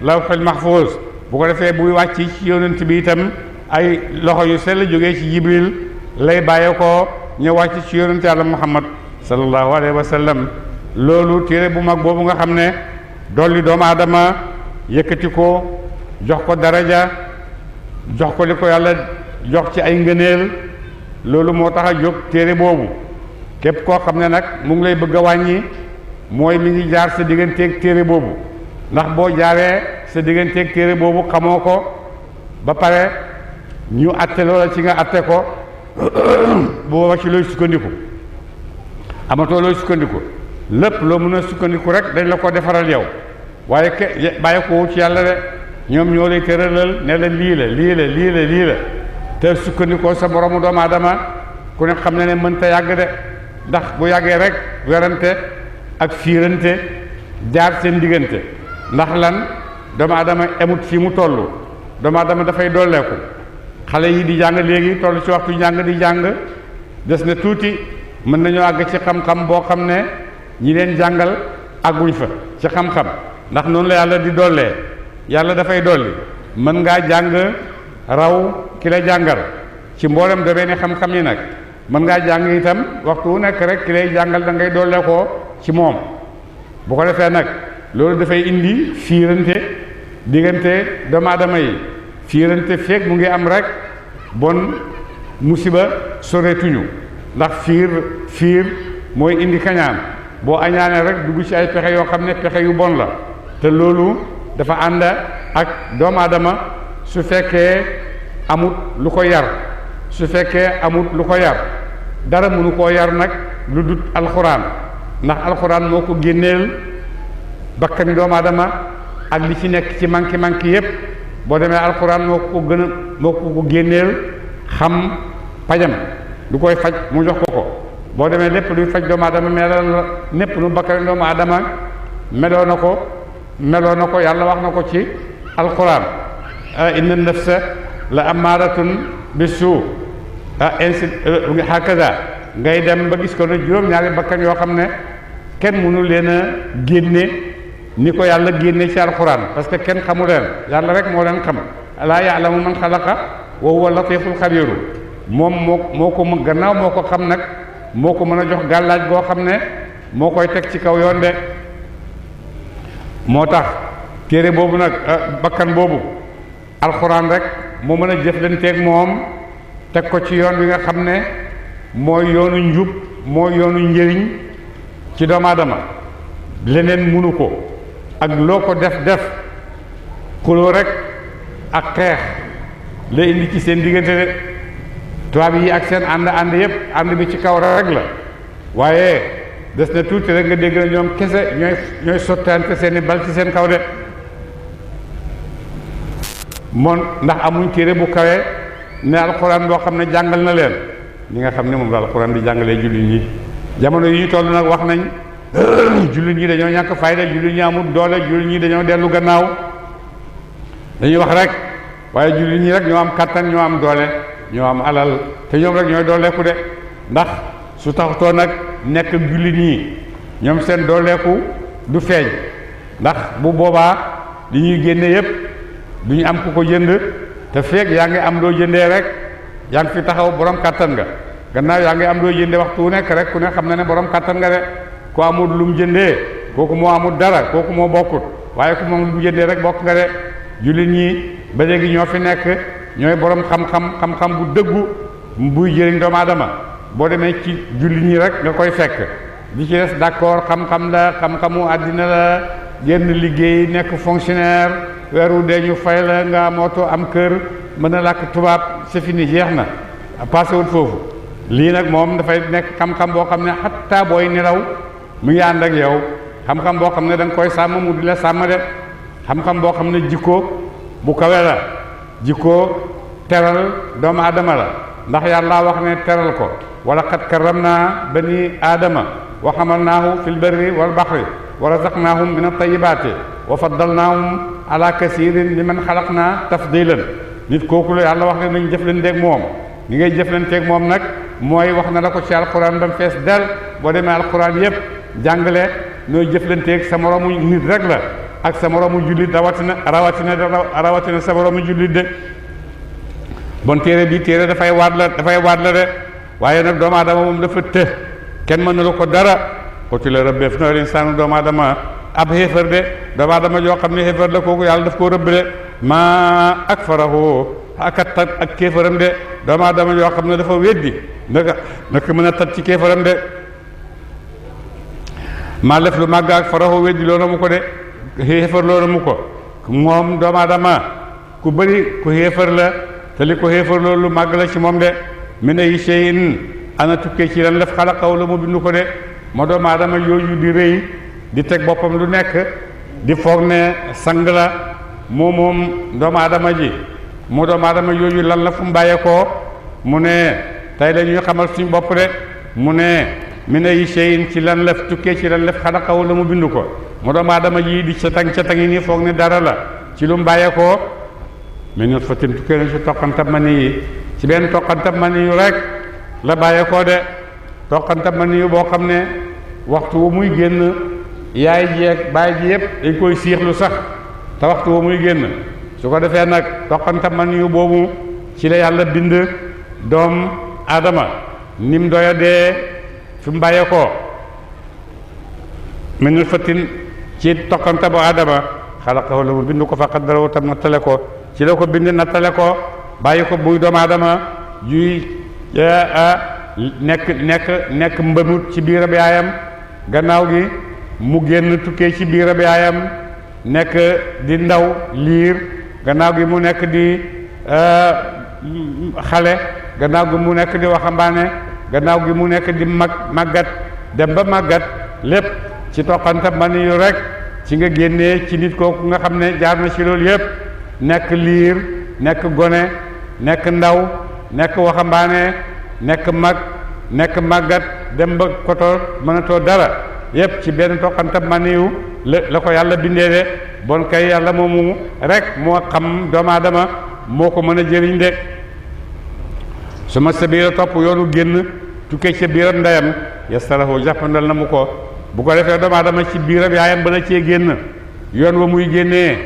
Speaker 4: lawhul mahfuz bu ko defee buy wàcc ci yonent bi itam ay loxo yu sell jógee ci jibril lay bàyyee ko ñu wàcc ci yonent yàlla muhammad sallallahu alayhi wa sallam loolu téere bu mag boobu nga xam ne dolli doomu aadama yëkkati ko jox ko daraja jox ko li ko yàlla jox ci ay ngëneel loolu moo tax a jóg téere boobu képp koo xam ne nag mu ngi lay bëgg a wàññi mooy mi ngi jaar sa digganteeg téere boobu ndax boo jaaree sa digganteeg téere boobu xamoo ko ba pare ñu atte loola ci nga atte ko booba ci looy sukkandiku amatoo looy sukkandiku lépp loo mën a sukkandiku rek dañ la ko defaral yow waaye bàyyi ko ci yàlla de ñoom ñoo lay tëralal ne la lii la te sukkandikoo sa moromu doomu aadama ku ne xam ne mënta yàgg de ndax bu yàggee rek werante ak fiirante jaar seen diggante ndax lan doomu aadama emut fii mu toll doomu aadama dafay dolleeku xale yi di jàng léegi toll ci waxtu njàng di jàng des na tuuti mën nañoo àgg ci xam-xam boo xam ne ñi leen jàngal àgguñ fa ci xam-xam ndax noonu la yàlla di dollee yàlla dafay dolli mën ngaa jàng raw ki la jàngal ci mboolem domaine xam-xam yi nag mën ngaa jàng itam waxtu wu nekk rek ki lay jàngal da ngay dolle ko ci moom bu ko defee nag loolu dafay indi fiirante diggante doomu aadama yi fiirante feeg mu ngi am rek bon musiba soreetuñu ndax fiir mooy indi kañaan boo añaanee rek dugg ci ay pexe yoo xam ne pexe yu bon la te loolu dafa ànd ak doomu aadama su fekkee amut lu ko yar su fekkee amut lu ko yar dara mënu koo yar nag lu dut alxuraan ndax alxuraan moo ko génneel bakkani doomu aadama ak li ci nekk ci manki yépp boo demee alxuraan moo ko génneel xam pajam lu koy faj mu jox ko boo demee lépp luy faj doomu aadama melal la lépp lu bakkani doomu aadama meloo na ko yàlla wax na ko ci alxuraan inna nafsa la amaaratun bisu ainsi hakaza ngay dem ba gis ko ne juróom-ñaari bakkan yoo xam ne kenn mënu leen a génne ni ko yàlla génne ci alxuraan parce que kenn xamu leen yàlla rek moo leen xam alaa ya'lamu man xalaqa wa huwa latiful xabiru moom moo ko gannaaw moo ko xam nag moo ko mën a jox gàllaaj goo xam ne moo koy teg ci kaw yoon de moo tax téere boobu nag bakkan boobu alxuraan rek moo mën a jëflanteeg moom teg ko ci yoon wi nga xam ne mooy yoonu njub mooy yoonu njëriñ ci doomu aadama leneen munu ko ak loo ko def xuloo rek ak xeex la indi ci seen diggante de tubaab yi ak seen ànd yëpp ànd bi ci kaw rek la waaye des na tuuti rek nga dégg na ñoom kese ñooy sottante seeni bal ci seen kaw de moom ndax amuñ téere bu kawee ne alxuraan boo xam ne jàngal na leen ñi nga xam ne moom la alxuraan di jàngalee jullit ñi jamono yi ñu toll nag wax nañ jullit ñi dañoo ñàkk fayda jullit ñi amul doole jullit ñi dañoo dellu gannaaw dañuy wax rek waaye jullit ñi rek ñoo am kattan ñoo am doole ñoo am alal te ñoom rek ñooy dooleeku de ndax su taxutoo nag nekk jullit ñi ñoom seen dooleeku du feeñ ndax bu boobaa li ñuy génne yépp du ñu am ku ko jënd te feeg yaa ngi am loo jëndee rek yaa ngi fi taxaw borom kattan nga gannaaw yaa ngi am loo jëndee waxtu wu nekk rek ku ne xam na ne borom kattan nga de ku amul lu mu jëndee kooku moo amul dara kooku moo bokkut waaye ku moom lu mu jëndee rek bokk nga de jullit ñi ba léegi ñoo fi nekk ñooy borom xam-xam bu dëggu buy jëriñ doomu aadama boo demee ci jullit ñi rek nga koy fekk di ci des d'accord xam-xam la xam-xamu àddina la génn liggéey nekk fonctionnaire weeru dee ñu fay la nga am oto am kër mën a làkk tubaab c'est fini jeex na passé wut foofu lii nag moom dafay nekk xam-xam boo xam ne xatta booy nelaw mu ngi ànd ak yow xam-xam boo xam ne da nga koy sàmm mu di la sàmm de xam-xam boo xam ne jikko bu kawe la jikko teral doomu aadama la ndax yàlla wax ne teral ko wala qad karramna bani aadama wa hamalnaahu fil barri wal bahri wa razaqnaahum min at-tayyibaati wa faddalnaahum ala kasiirin liman xalaqna tafdilan nit kooku la yàlla wax ne nañ jëflanteeg moom ni ngay jëflanteeg moom nag mooy wax na la ko ci alquran ba mu fees del boo demee alquran yépp jàngale nooy jëflanteeg sa moromu nit rek la ak sa moromu jullit rawatina sa moromu jullit de bon téere bi téere dafay waat la de waaye nag doomu aadama moom dafa të kenn mënulu ko dara qutila rabbeef na insaanu doomu aadama ab xéefar de doomu aadama joo xam ne xéefar la kooku yàlla daf koo rëbb de maa akfarahu ak kéefaram de doomu aadama joo xam ne dafa weddi naka mën a tat ci kéefaram de maa lef lu màgg ak farahu weddi loona mu ko de xéefar loona mu ko moom doomu aadama ku bëri ku xéefar la te li ko xéefar loolu lu màgg la ci moom de min ay shay'in ana tukkee ci lan lef xalaqaw la mu bindu ko de moo doomu aadama yooyu di rëy di teg boppam lu nekk di foog ne sang la moom doomu aadama ji mu doomu aadama yooyu lan la fu mu bàyyeekoo mu ne tey la ñuy xamal suñ bopp de mu ne min ay shay'in ci lan lef tukkee ci lan lef xalaqaw la mu bindu ko mu doomu aadama ji di catang yi nii foog ne dara la ci lu mu bàyyeekoo min nutfatin tukkee na ci toqantab mani yi ci benn toqantab mani yu rek la bàyyeekoo de toqantab mani yu boo xam ne waxtu wu muy génn yaay ji ak baay ji yëpp dañ koy siixlu sax te waxtu wu muy génn su ko defee nag toqantab mani yu boobu ci la yàlla bind doom aadama nim doya dee fi mu bàyyeekoo min nutfatin ci toqantabu aadama xalaqahu la mu bind ko fa qaddarahu tam nattale ko ci la ko bind nattale ko bàyyi ko buy doomu aadama yuy nekk mbëmut ci biirab yaayam gannaaw gi mu génn tukkee ci biirab yaayam nekk di ndaw liir gannaaw gi mu nekk di xale gannaaw gi mu nekk di waxambaane gannaaw gi mu nekk di màggat dem ba màggat lépp ci toqantab mani yu rek ci nga génnee ci nit kooku nga xam ne jaar na ci loolu yépp nekk liir nekk gone nekk ndaw nekk waxambaane nekk mag nekk màggat dem ba koto mënatoo dara yépp ci benn toqantab maniyu la ko yàlla bindee de bon kay yàlla moomu rek moo xam doomu aadama moo ko mën a jëriñ de su ma sabila topp yoonu génn tukkee ca biiram ndeyam yastarahu jàppandal na mu ko bu ko defee doomu aadama ci biiram yaayam ba na cee génn yoon wa muy génnee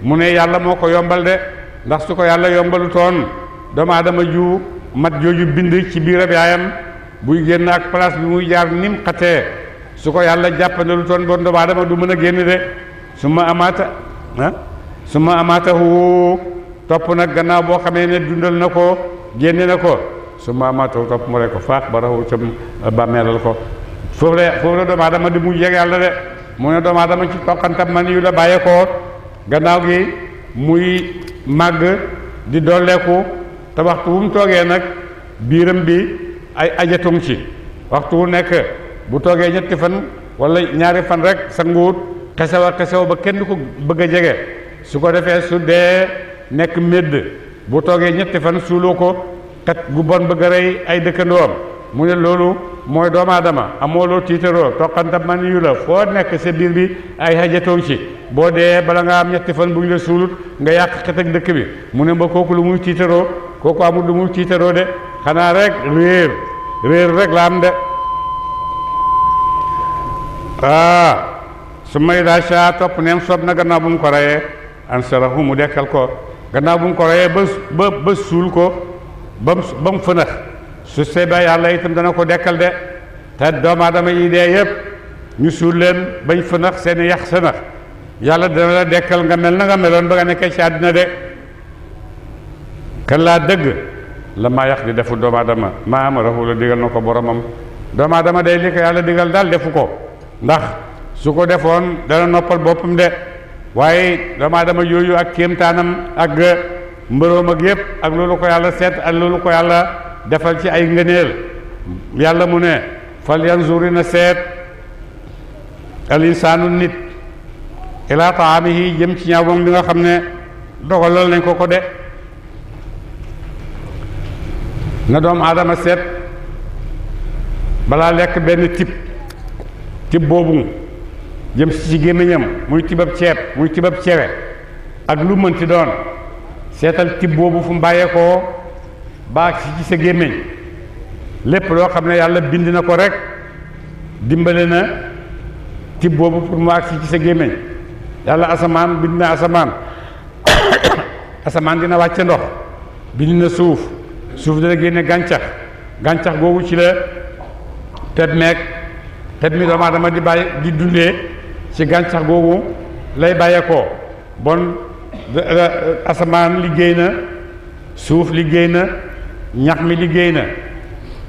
Speaker 4: mu ne yàlla moo ko yombal de ndax su ko yàlla yombalu toon doomu aadama ju mat jooju bind ci biiram yaayam buy génn ak place bi muy jaar nim xatee su ko yàlla jàppandalu toon bon doomu aadama du mën a génn de su ma amaatahu topp nag gannaaw boo xamee ne dundal na ko génne na ko su ma amaatahu topp mu rek ko faax ba raxu cam bàmmeelal ko foofu la doomu aadama di mujj yàlla de mu ne doomu aadama ci toqantam man yu la bàyyee ko gannaaw gi muy màgg di dolleeku te waxtu wu mu toogee nag biiram bi ay ajatung ci waxtu wu nekk bu toogee ñetti fan wala ñaari fan rek sa nguut xesew ba kenn du ko bëgg a jege su ko defee su dee nekk médd bu toogee ñetti fan suuloo ko kat gu bon bëgg a rey ay dëkkandoom mu ne loolu mooy doomu aadama amoo loo tiitaroo toqanta man yu la foo nekk sa biir bi ay xajatoon ci boo dee bala nga am ñetti fan bu ñu la suulut nga yàq xet ak dëkk bi mu ne ba kooku lu muy tiitaroo kooku amul lu muy tiitaroo de xanaa rek réer rek la am de su may daa saa topp neem soob na gannaaw bu mu ko reyee ansarahu mu dekkal ko gannaaw bu mu ko reyee ba suul ko ba mu fënax su seeba yàlla itam dana ko dekkal de te doomu aadama yi dee yëpp ñu suul leen bañ fënax seeni yax sënax yàlla dana la dekkal nga mel na nga meloon ba nga nekkee ci àddina de kan laa dëgg la maa yax di defu doomu aadama maa amarahu la digal na ko boromam doomu aadama day li ko yàlla digal daal defu ko ndax su ko defoon dana noppal boppam de waaye doomu aadama yooyu ak kéemtaanam ak mbëroom ak yëpp ak loolu ko yàlla seet ak loolu ko yàlla defal ci ay ngëneel yàlla mu ne fal yanzuri na seet al insaanu nit ila taamihi jëm ci ñaaw moom li nga xam ne dogalal nañ ko de na doomu aadama seet balaa lekk benn tib boobu jëm si ci gémmiñam muy tibab ceeb muy tibab cewe ak lu mënti doon seetal tib boobu fu mu bàyyeekoo baa si ci sa gémmiñ lépp loo xam ne yàlla bind na ko rek dimbale na tib boobu pour mu agsi ci sa gémmiñ yàlla asamaan bind na asamaan asamaan dina wàcce ndox bind na suuf dana génne gàncax googu ci la teb mi doomu aadama di dundee ci gàncax googu lay bàyyeekoo bon asamaan liggéey na suuf liggéey na ñax mi liggéey na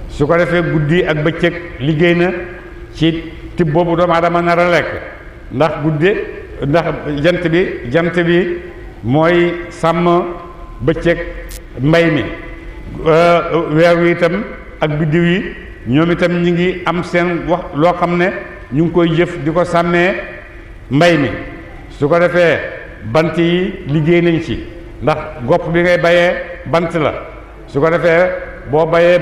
Speaker 4: su ko defee guddi ak bëccëg liggéey na ci tib boobu doomu aadama nar a lekk ndax jant bi mooy sàmm bëccëg mbay mi weer wi itam ak biddiw yi ñoom itam ñi ngi am seen wax loo xam ne ñu ngi koy jëf di ko sàmmee mbay mi su ko defee bant yi liggéey nañ ci ndax gopp bi ngay bayee bant la su ko defee boo bayee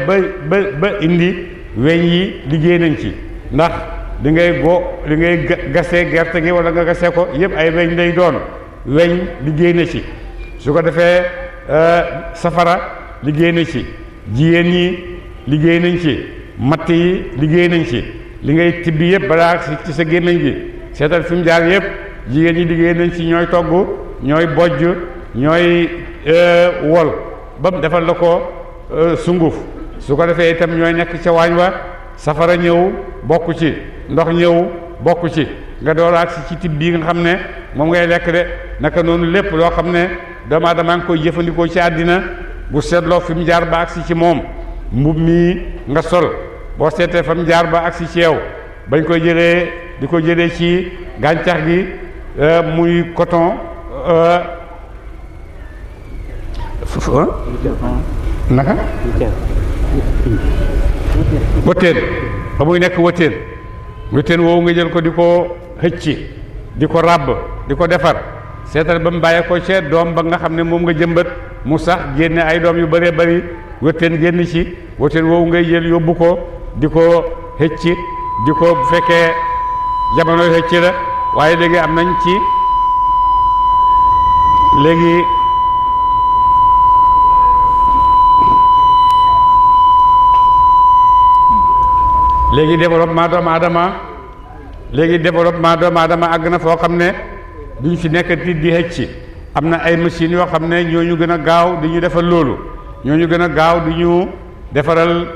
Speaker 4: ba indi weñ yi liggéey nañ ci ndax li ngay gasee gerte gi wala nga gasee ko yëpp ay weñ lay doon weñ liggéey na ci su ko defee safara liggéey na ci jigéen ñi liggéey nañ ci matt yi liggéey nañ ci li ngay tibbi yëpp balaa ci sa gémmiñ gi seetal fi mu jaar yëpp jigéen ñi liggéey nañ ci ñooy togg ñooy bojj ñooy wol ba mu defal la ko sunguf su ko defee itam ñooy nekk ca waañ wa safara ñëw bokk ci ndox ñëw bokk ci nga door agsi ci tib bii nga xam ne moom ngay lekk de naka noonu lépp loo xam ne doomu aadama ngi koy jëfandikoo ci àddina bu seetloo fi mu jaar ba agsi ci moom mbub mii nga sol boo seetee fa mu jaar ba agsi ci yow bañ koy jëlee di ko jëlee ci gàncax gi muy coton naka wëttéen ba muy nekk wëttéen woowu nga jël ko di ko xëcc di ko ràbb di ko defar seetal ba mu bàyyee ko ci doom ba nga xam ne moom nga jëmbat mu sax génne ay doom yu bëree bëri wëttéen génn ci wëttéen woowu ngay jël yóbbu ko di ko xëcc di ko bu fekkee jamono xëcc la waaye léegi am nañ ci léegi développement doomu aadama àgg na foo xam ne duñ fi nekk di xëcc am na ay machines yoo xam ne ñooñu gën a gaaw di ñu defal loolu ñooñu gën a gaaw di ñu defaral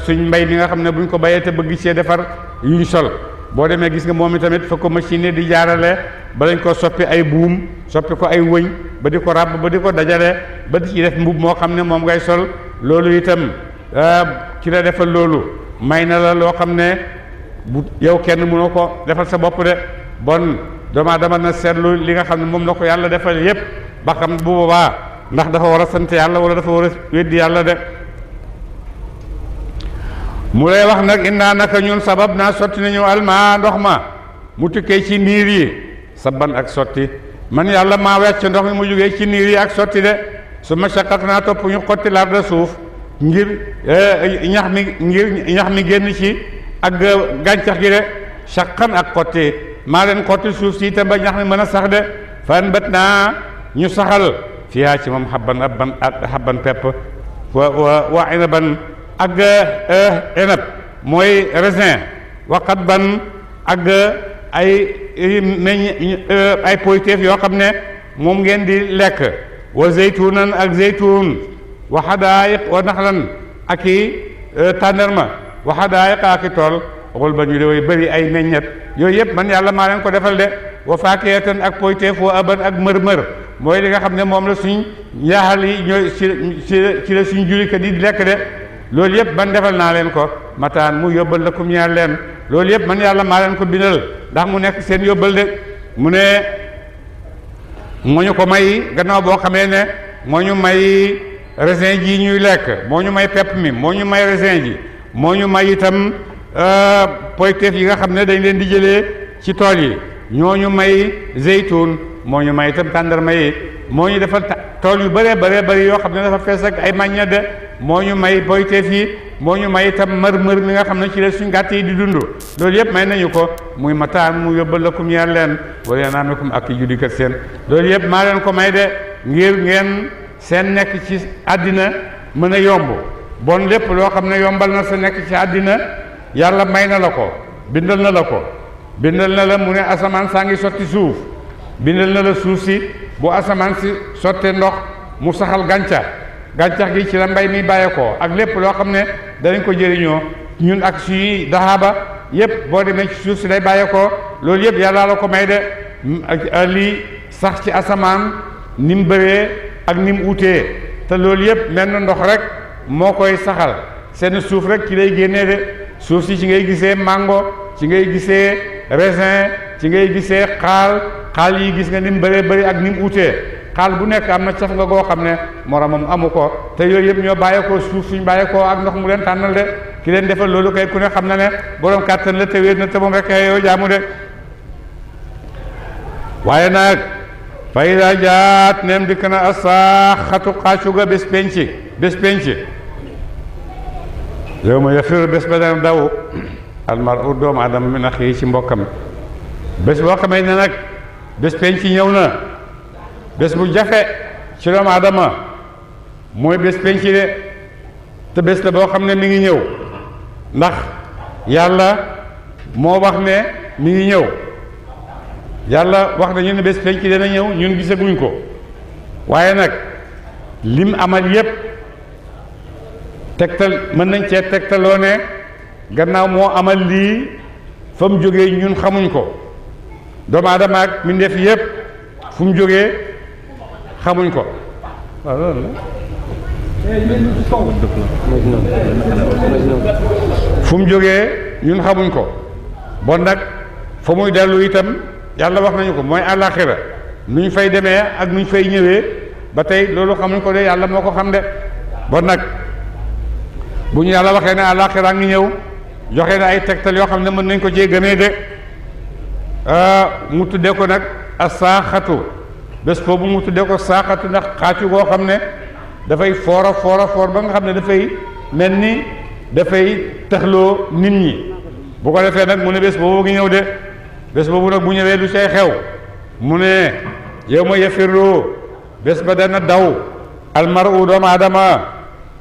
Speaker 4: suñ mbay mi nga xam ne buñ ko bayee te bëgg cee defar yuñ sol boo demee gis nga moom itamit fa ko machine di jaarale ba lañ ko soppi ay buum soppi ko ay wëñ ba di ko ràbb ba di ko dajale ba di ci def mbub moo xam ne moom ngay sol loolu itam ki la defal loolu may na la loo xam ne bu yow kenn mënoo ko defal sa bopp de bon doomu aadama na seetlu li nga xam ne moom la ko yàlla defal yépp ba xam bu boobaa ndax dafa war a sant yàlla wala dafa war a weddi yàlla de mu lay wax nag innaa naka ñun sabab naa sotti nañu almaa ndox ma mu tukkee ci niir yi saban ak sotti man yàlla maa wecc ndox mi mu jógee ci niir yi ak sotti de su ma shaqaq naa topp ñu xotti larda suuf ngir ñax mi génn ci ak gàncax gi de shaqan ak xotti maa leen xotti suuf si itam ba ñax mi mën a sax de fan bët naa ñu saxal fiyaa ci moom xabban pepp wa inaban ak inab mooy raisin waqat ban ak ay poyteef yoo xam ne moom ngeen di lekk wa zeytunan ak zeytun wa xadaayiq wa naxlan ak i tàndarma wa xadaayiq ak i tool xul ba ñu de way bëri ay meññet yooyu yëpp man yàlla maa leen ko defal de wa faakiyatan ak poyteef wa aban ak mër-mër mooy li nga xam ne moom la suñ njaaxal yi ñooy ci la suñ jullikat yi di lekk de loolu yëpp man defal naa leen ko mataan mu yóbbal lakum ñaar leen loolu yëpp man yàlla maa leen ko bindal ndax mu nekk seen yóbbal de mu ne moo ñu ko may gannaaw boo xamee ne moo ñu may raisin ji ñuy lekk moo ñu may pepp mi moo ñu may raisin ji moo ñu may itam poyteef yi nga xam ne dañ leen di jëlee ci tool yi ñoo ñu may zeytun moo ñu may itam tàndarma yi moo ñu defal tool yu bëree bëri yoo xam ne dafa fees ak ay meññeet de moo ñu may poyteef yi moo ñu may itam mër-mër mi nga xam ne ci la suñ gàtt yi di dund loolu yëpp may nañu ko muy mataan mu yóbbal lakum ñeel leen wala naamikum ak i juddikat seen loolu yëpp maa leen ko may de ngir ngeen seen nekk ci àddina mën a yomb bon lépp loo xam ne yombal na sa nekk ci àddina yàlla may na la ko bindal na la ko bindal na la mu ne asamaan saa ngi sotti suuf bindal na la suuf si bu asamaan si sottee ndox mu saxal gàncax gi ci la mbay mi bàyyeekoo ak lépp loo xam ne danañ ko jëriñoo ñun ak suy daxaaba yëpp boo demee ci suuf si lay bàyyeekoo loolu yëpp yàlla la ko may de lii sax ci asamaan ni mu bëree ak ni mu utee te loolu yëpp mel na ndox rek moo koy saxal seen suuf rek ci lay génnee de suuf si ci ngay gisee mango ci ngay gisee raisin ci ngay gisee xaal yi gis nga ni mu bëree bëri ak ni mu utee xaal bu nekk am na caf nga goo xam ne moromam amu ko te yooyu yëpp ñoo bàyyeekoo suuf suñ bàyyeekoo ak ndox mu leen tànnal de ki leen defal loolu kay ku ne xam na ne borom kàttan la te wéet na te moom rek yow jaamu de waaye nag fay daa jaat neem dikk na asaaxatu xaacuga bés penc yow ma yafir bés ba dana daw almar u doomu adama mi na xii ci mbokkam bés boo xamee ne nag bés penc ñëw na bés bu jafe ci doomu adama mooy bés penc de te bés la boo xam ne mi ngi ñëw ndax yàlla moo wax ne mi ngi ñëw yàlla wax nañu ne bés penc dana ñëw ñun gisaguñ ko waaye nag lim amal yépp tegtal mën nañ cee tegtaloo ne gannaaw moo amal lii fa mu jógee ñun xamuñ ko doomu aadama ak mbindeef yépp fu mu jógee xamuñ ko waaw loolu la fu mu jógee ñun xamuñ ko bon nag fa muy dellu itam yàlla wax nañu ko mooy àllaaxira nu ñu fay demee ak nu ñu fay ñëwee ba tey loolu xamuñ ko de yàlla moo ko xam de bon nag bu ñu yàlla waxee ne àllaaxira ngi ñëw joxe na ay tegtal yoo xam ne mën nañ ko cee gëmee de mu tuddee ko nag asaaxatu bés boobu mu tuddee ko saaxatu ndax xaacu goo xam ne dafay foor ba nga xam ne dafay mel ni dafay taxloo nit ñi bu ko defee nag mu ne bés boobu ngi ñëw de bés boobu nag bu ñëwee lu say xew mu ne yow ma yafirru bés ba dana daw almaru doomu aadama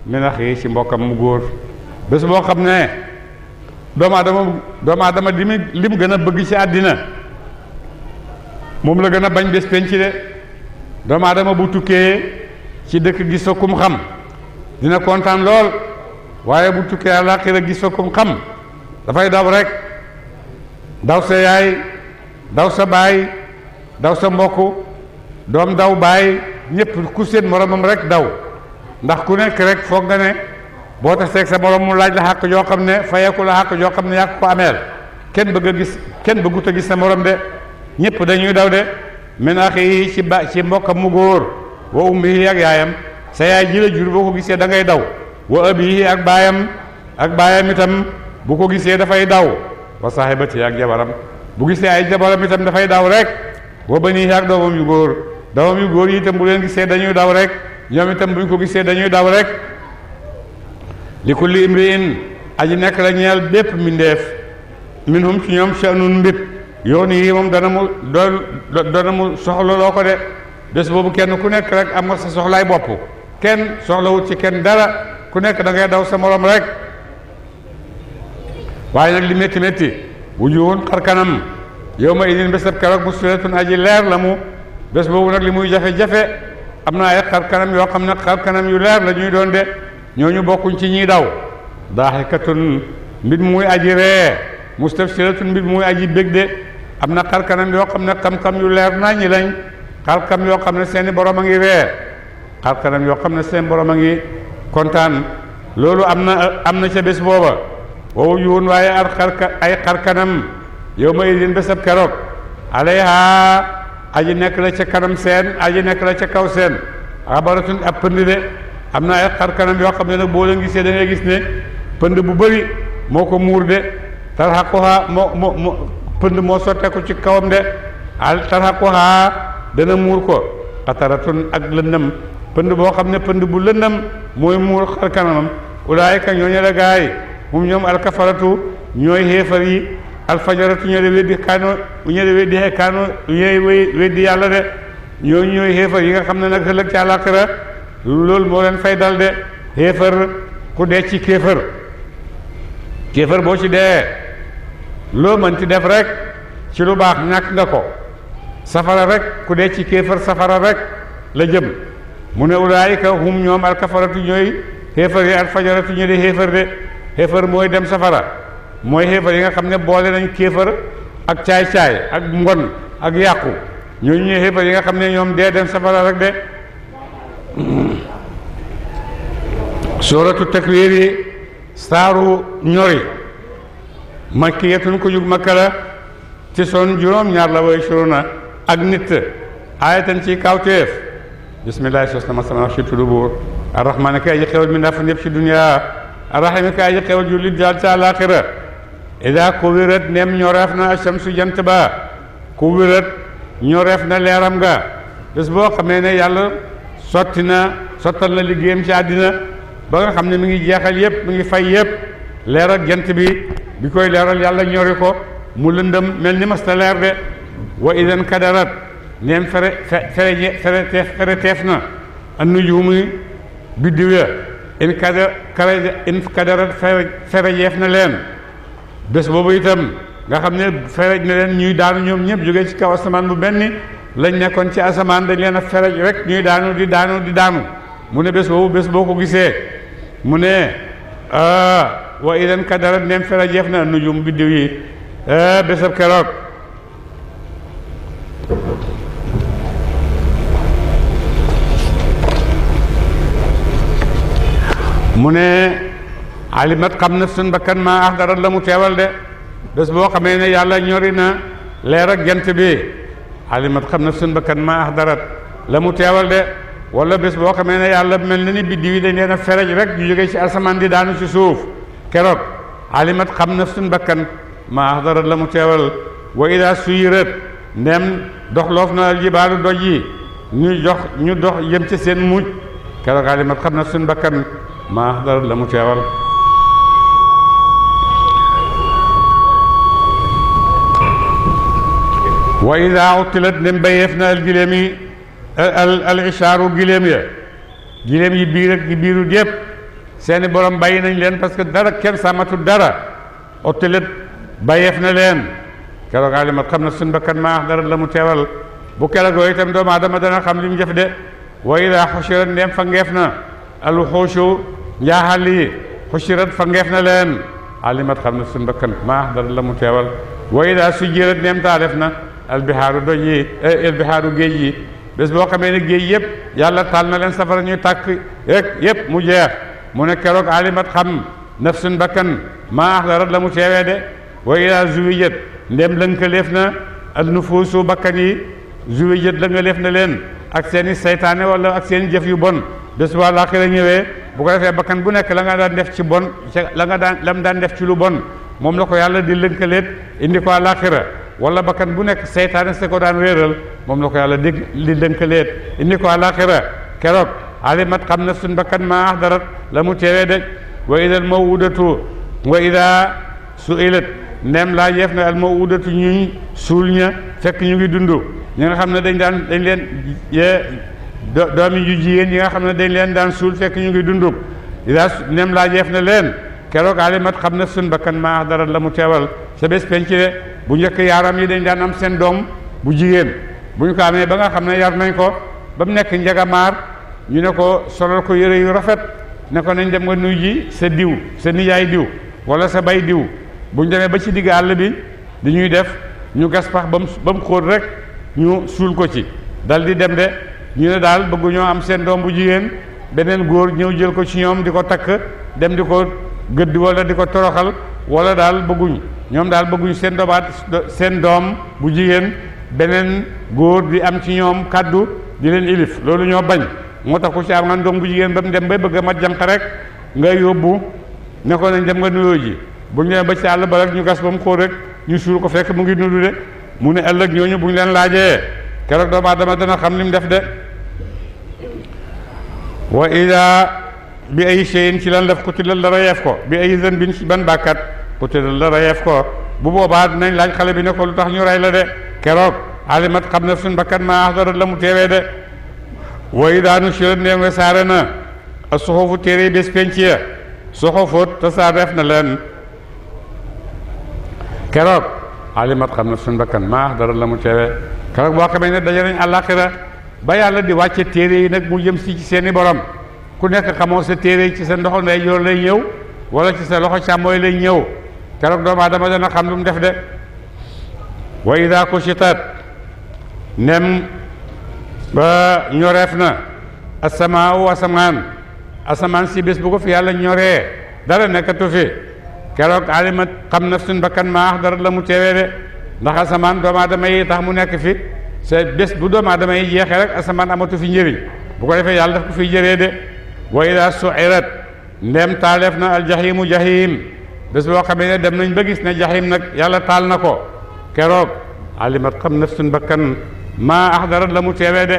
Speaker 4: min axi ci mbokkam mu góor bés boo xam ne doomu aadama li mu gën a bëgg ci àddina moom la gën a bañ bés penc de doomu aadama bu tukkee ci dëkk gis fa kum xam dina kontaan lool waaye bu tukkee àllaaxira gis fa kum xam dafay daw rek daw sa yaay daw sa baay daw sa mbokk doom daw baay ñëpp ku seen moromam rek daw ndax ku nekk rek foog nga ne boo taseeg sa morom mu laaj la xàq joo xam ne fayeeku la xàq joo xam ne yaa ko ameel kenn bëggut a gis sa morom de ñëpp dañuy daw de min axi ci mbokkam mu góor wa ummihi ak yaayam sa yaay ji la jur boo ko gisee da ngay daw wa abihi ak baayam itam bu ko gisee dafay daw wa sahibati ak jabaram bu gisee ay jabaram itam dafay daw rek wa banihi ak doomam yu góor yi itam bu leen gisee dañuy daw rek ñoom itam buñ ko gisee dañuy daw rek li kulli imri'in aji nekk la ñeel bépp mbindeef minhum ci ñoom sha'nun mbir yoon yi moom dana mu soxla loo ko de bés boobu kenn ku nekk rek am nga sa soxlaay bopp kenn soxlawut ci kenn dara ku nekk da ngay daw sa morom rek waaye nag li métti métti wujuhun xar kanam yawma idin bésab keroog musfiratun aji leer la mu bés boobu nag li muy jafe-jafe am na ay xar kanam yoo xam ne xar kanam yu leer la ñuy doon de ñooñu bokkuñ ci ñiy daw daaxikatun mbir muy aji ree mustabsiratun mbir muy aji bég de am na xar kanam yoo xam ne xam-xam yu leer naññi lañ xar kanam yoo xam ne seeni borom a ngi ree xar kanam yoo xam ne seen borom a ngi kontaan loolu am na ca bés booba wow yuwoon waaye ay xar kanam yow ma idin bésab keroog alayha aji nekk la ca kanam seen aji nekk la ca kaw seen xabaratun ab pënd de am na ay xar kanam yoo xam ne nag boo leen gisee da ngay gis ne pënd bu bëri moo ko muur de tarhaquha moo pënd moo sotteeku ci kawam de tarhaquha dana muur ko xataratun ak lëndëm pënd boo xam ne pënd bu lëndëm mooy muur xar kanamam ulaayika ñooñu la gaay moom ñoom alkafaratu ñooy xéefar yi alfajaratu ñooy weddi weddi yàlla de ñooñu ñooy xéefar yi nga xam ne nag ëllëg ci àllaaxira loolu moo leen fay dal de xéefar ku dee ci kéefar boo ci dee loo mën ci def rek ci lu baax ñàkk nga ko safara rek ku dee ci kéefar safara rek la jëm mu ne ulaayika hum ñoom alkafaratu ñooy xéefar yi alfajaratu ñu di xéefar de xéefar mooy dem safara mooy xéefar yi nga xam ne boole nañ kéefar ak caay-caay ak mbon ak yàqu ñooñu ñooy xéefar yi nga xam ne ñoom dee dem safara rek de suuratu takwiir yi saaru ñori makkiyatun ko jug makka la ci son juróom-ñaar la way suruna ak nit aayatan ci kawteef bismillahi sos na ma sama wax ci tuddu buur arrahmaani kay aji xewal mi ndaa fa ñëpp ci dunya arrahimi kay aji xewal jullit daal ci àllaaxira ida kuwirat nem ñoreef na ashamsu jant ba kuwirat ñoreef na leeram nga bés boo xamee ne yàlla sottal na liggéeyam ci àddina ba nga xam ne mi ngi jeexal yëpp mi ngi fay yëpp leeral jant bi koy leeral yàlla ñori ko mu lëndëm mel ni mas ta leer de wa idan kadarat neem fere teef na an nujuumi biddiw ya in kadarat fere jeef na leen bés boobu itam nga xam ne ferej na leen ñuy daanu ñoom ñëpp jógee ci kaw asamaan bu benn lañ nekkoon ci asamaan dañ leen a ferej rek ñuy daanu di daanu mu ne bés boobu bés boo ko gisee mu ne wa idan kadarat neem fere jeef na nujum biddiw yi bésab keroog mu ne alimat xam na sun bakkan maa axdarat la mu teewal de bés boo xamee ne yàlla ñori na leer ak jant bi alimat xam na sun bakkan maa axdarat la mu teewal de wala bés boo xamee ne yàlla mel na ni biddiw yi dañ leen a ferej rek ñu jógee ci asamaan di daanu ci suuf keroog alimat xam na sun bakkan maa axdarat la mu teewal wa ida suyirat ndem dox loof na aljibaalu doj yi ñu dox jëm ci seen mujj keroog alimat xam na sun bakkan maa axdarat la mu teewal wa ida utilat ndem bayeef na al giléem yi al ishaaru giléem ya giléem yi biir ak yi biirut yëpp seeni borom bàyyi nañ leen parce que dara kenn sàmmatul dara utilat bayeef na leen keroog alimat xam na sun bakkan maa axdarat la mu teewal bu keroog itam doomu aadama dana xam li mu jëf de wa ida xushirat ndem fa ngeef na al wuxuushu njaaxal yi xushirat fa ngeef na leen alimat xam na sun bakkan maa axdarat la mu teewal wa ida sujjirat ndem taalef na albihaaru doj yi albihaaru géej yi bés boo xamee ne géej yëpp yàlla taal na leen safara ñuy tàkk rek yëpp mu jeex mu ne keroog alimat xam nafsun bakkan maa axdarat la mu teewee de wa ida zuwijat ndem lënkaleef na al nufuusu bakkan yi juwe jët la nga lef na leen ak seeni saytaane wala ak seeni jëf yu bon bés bu àllaaxira ñëwee bu ko defee bakkan bu nekk la nga daan def ci bon lam daan def ci lu bon moom la ko yàlla di lënkaleet indi ko àllaaxira wala bakkan bu nekk saytaane sa ko daan réeral moom la ko yàlla di lënkaleet indi ko àllaaxira keroog alimat xam na suñ bakkan maa ahdarat la mu teewee de wa idal mawudatu wa ida suilat ndem laa yeef na al mawudatu ñuñ suul ña fekk ñu ngi dund ñi nga xam ne dañ leen doomi yu jigéen yi nga xam ne dañ leen daan suul fekk ñu ngi dund ida ndem laa yeef na leen keroog alimat xam na suñ bakkan maa ahdarat la mu teewal sa bés penc de bu njëkk yaaram yi dañ daan am seen doom bu jigéen bu ñu ko amee ba nga xam ne yar nañ ko ba mu nekk njagamaar ñu ne ko solal ko yére yu rafet ne ko nañ dem nga nuy ji sa diw sa nijaay diw wala sa bay diw bu ñu demee ba ci digg àll bi di ñuy def ñu gas pax ba mu xóot rek ñu suul ko ci dal di dem de ñu ne daal bëggu ñoo am seen doom bu jigéen beneen góor ñëw jël ko ci ñoom di ko takk dem di ko gëdd wala di ko toroxal wala daal bëgguñ ñoom daal bëgguñ seen doom bu jigéen beneen góor di am ci ñoom kàddu di leen ilif loolu ñoo bañ moo tax ku ci am nga doom bu jigéen ba mu dem bay bëgg a mat jànq rek nga yóbbu ne ko nañ dem nga nuyoo ji bu ñu demee ba ci àll ba rek ñu gas ba mu xóor rek ñu suul ko fekk mu ngi nudu de mu ne ëllëg ñooñu bu ñu leen laajee keroog doomu aadama dana xam li mu def de wa ida bi ay shay'in ci lan def qutila la rayeef ko bi ay zanbin ci ban bàkkat qutila la rayeef ko bu boobaa dinañ laaj xale bi ne ko lu tax ñu rey la de keroog alimat xam na suñ bakkan maa ahdarat la mu teewee de wa ida nushirat ndeem wesaare na a suxufu téere bés penc ya suxufut tasaareef na leen keroog alimat xam na suñ bakkan maa ahdarat la mu teewee keroog boo xamee ne daje nañ àllaaxira ba yàlla di wàcce téere yi nag mu jëm si ci seeni borom ku nekk xamoo sa téere yi ci sa ndoxo ndeyjoor lay ñëw wala ci sa loxo càmmooy lay ñëw keroog doomu aadama dana xam lu mu def de wa ida kushitat nem ba ñoreef na asamaaw asamaan si bés bu ko fi yàlla ñoree dara nekkatu fi keroog alimat xam na suñ bakkan maa dara la mu teewee de ndax asamaan doomu aadama yi tax mu nekk fi c'est bés bu doomu aadama yi jeexee rek asamaan amatu fi njëriñ bu ko defee yàlla daf ko fiy jëree de wa ida suirat ndem taaleef na aljahimu jahim bés boo xamee ne dem nañ ba gis ne jahim nag yàlla taal na ko keroog alimat xam na suñ bakkan maa ahdarat la mu teewee de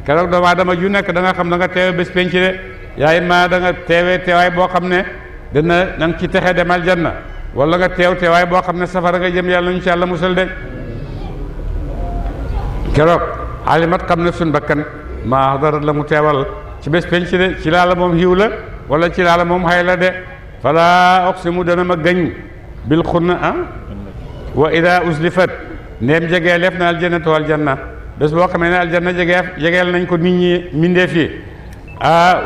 Speaker 4: keroog doomu aadama ju nekk da nga xam da nga teewe bés penc de yaay ma da nga teewee teewaay boo xam ne dina nga ci texe demal janna wala nga teew teewaay boo xam ne safara nga jëm yàlla ñu ci yàlla musal de keroog alimat xam na suñ bakkan maa ahdarat la mu teewal ci bés penc de ci laa la moom xiw la wala ci laa la moom xay la de fala oqsimu dana ma gañ bil xunna wa ida uslifat ndeem jegee leef na aljannatu aljanna bés boo xamee ne aljanna jegeel nañ ko nit ñi mindeef yi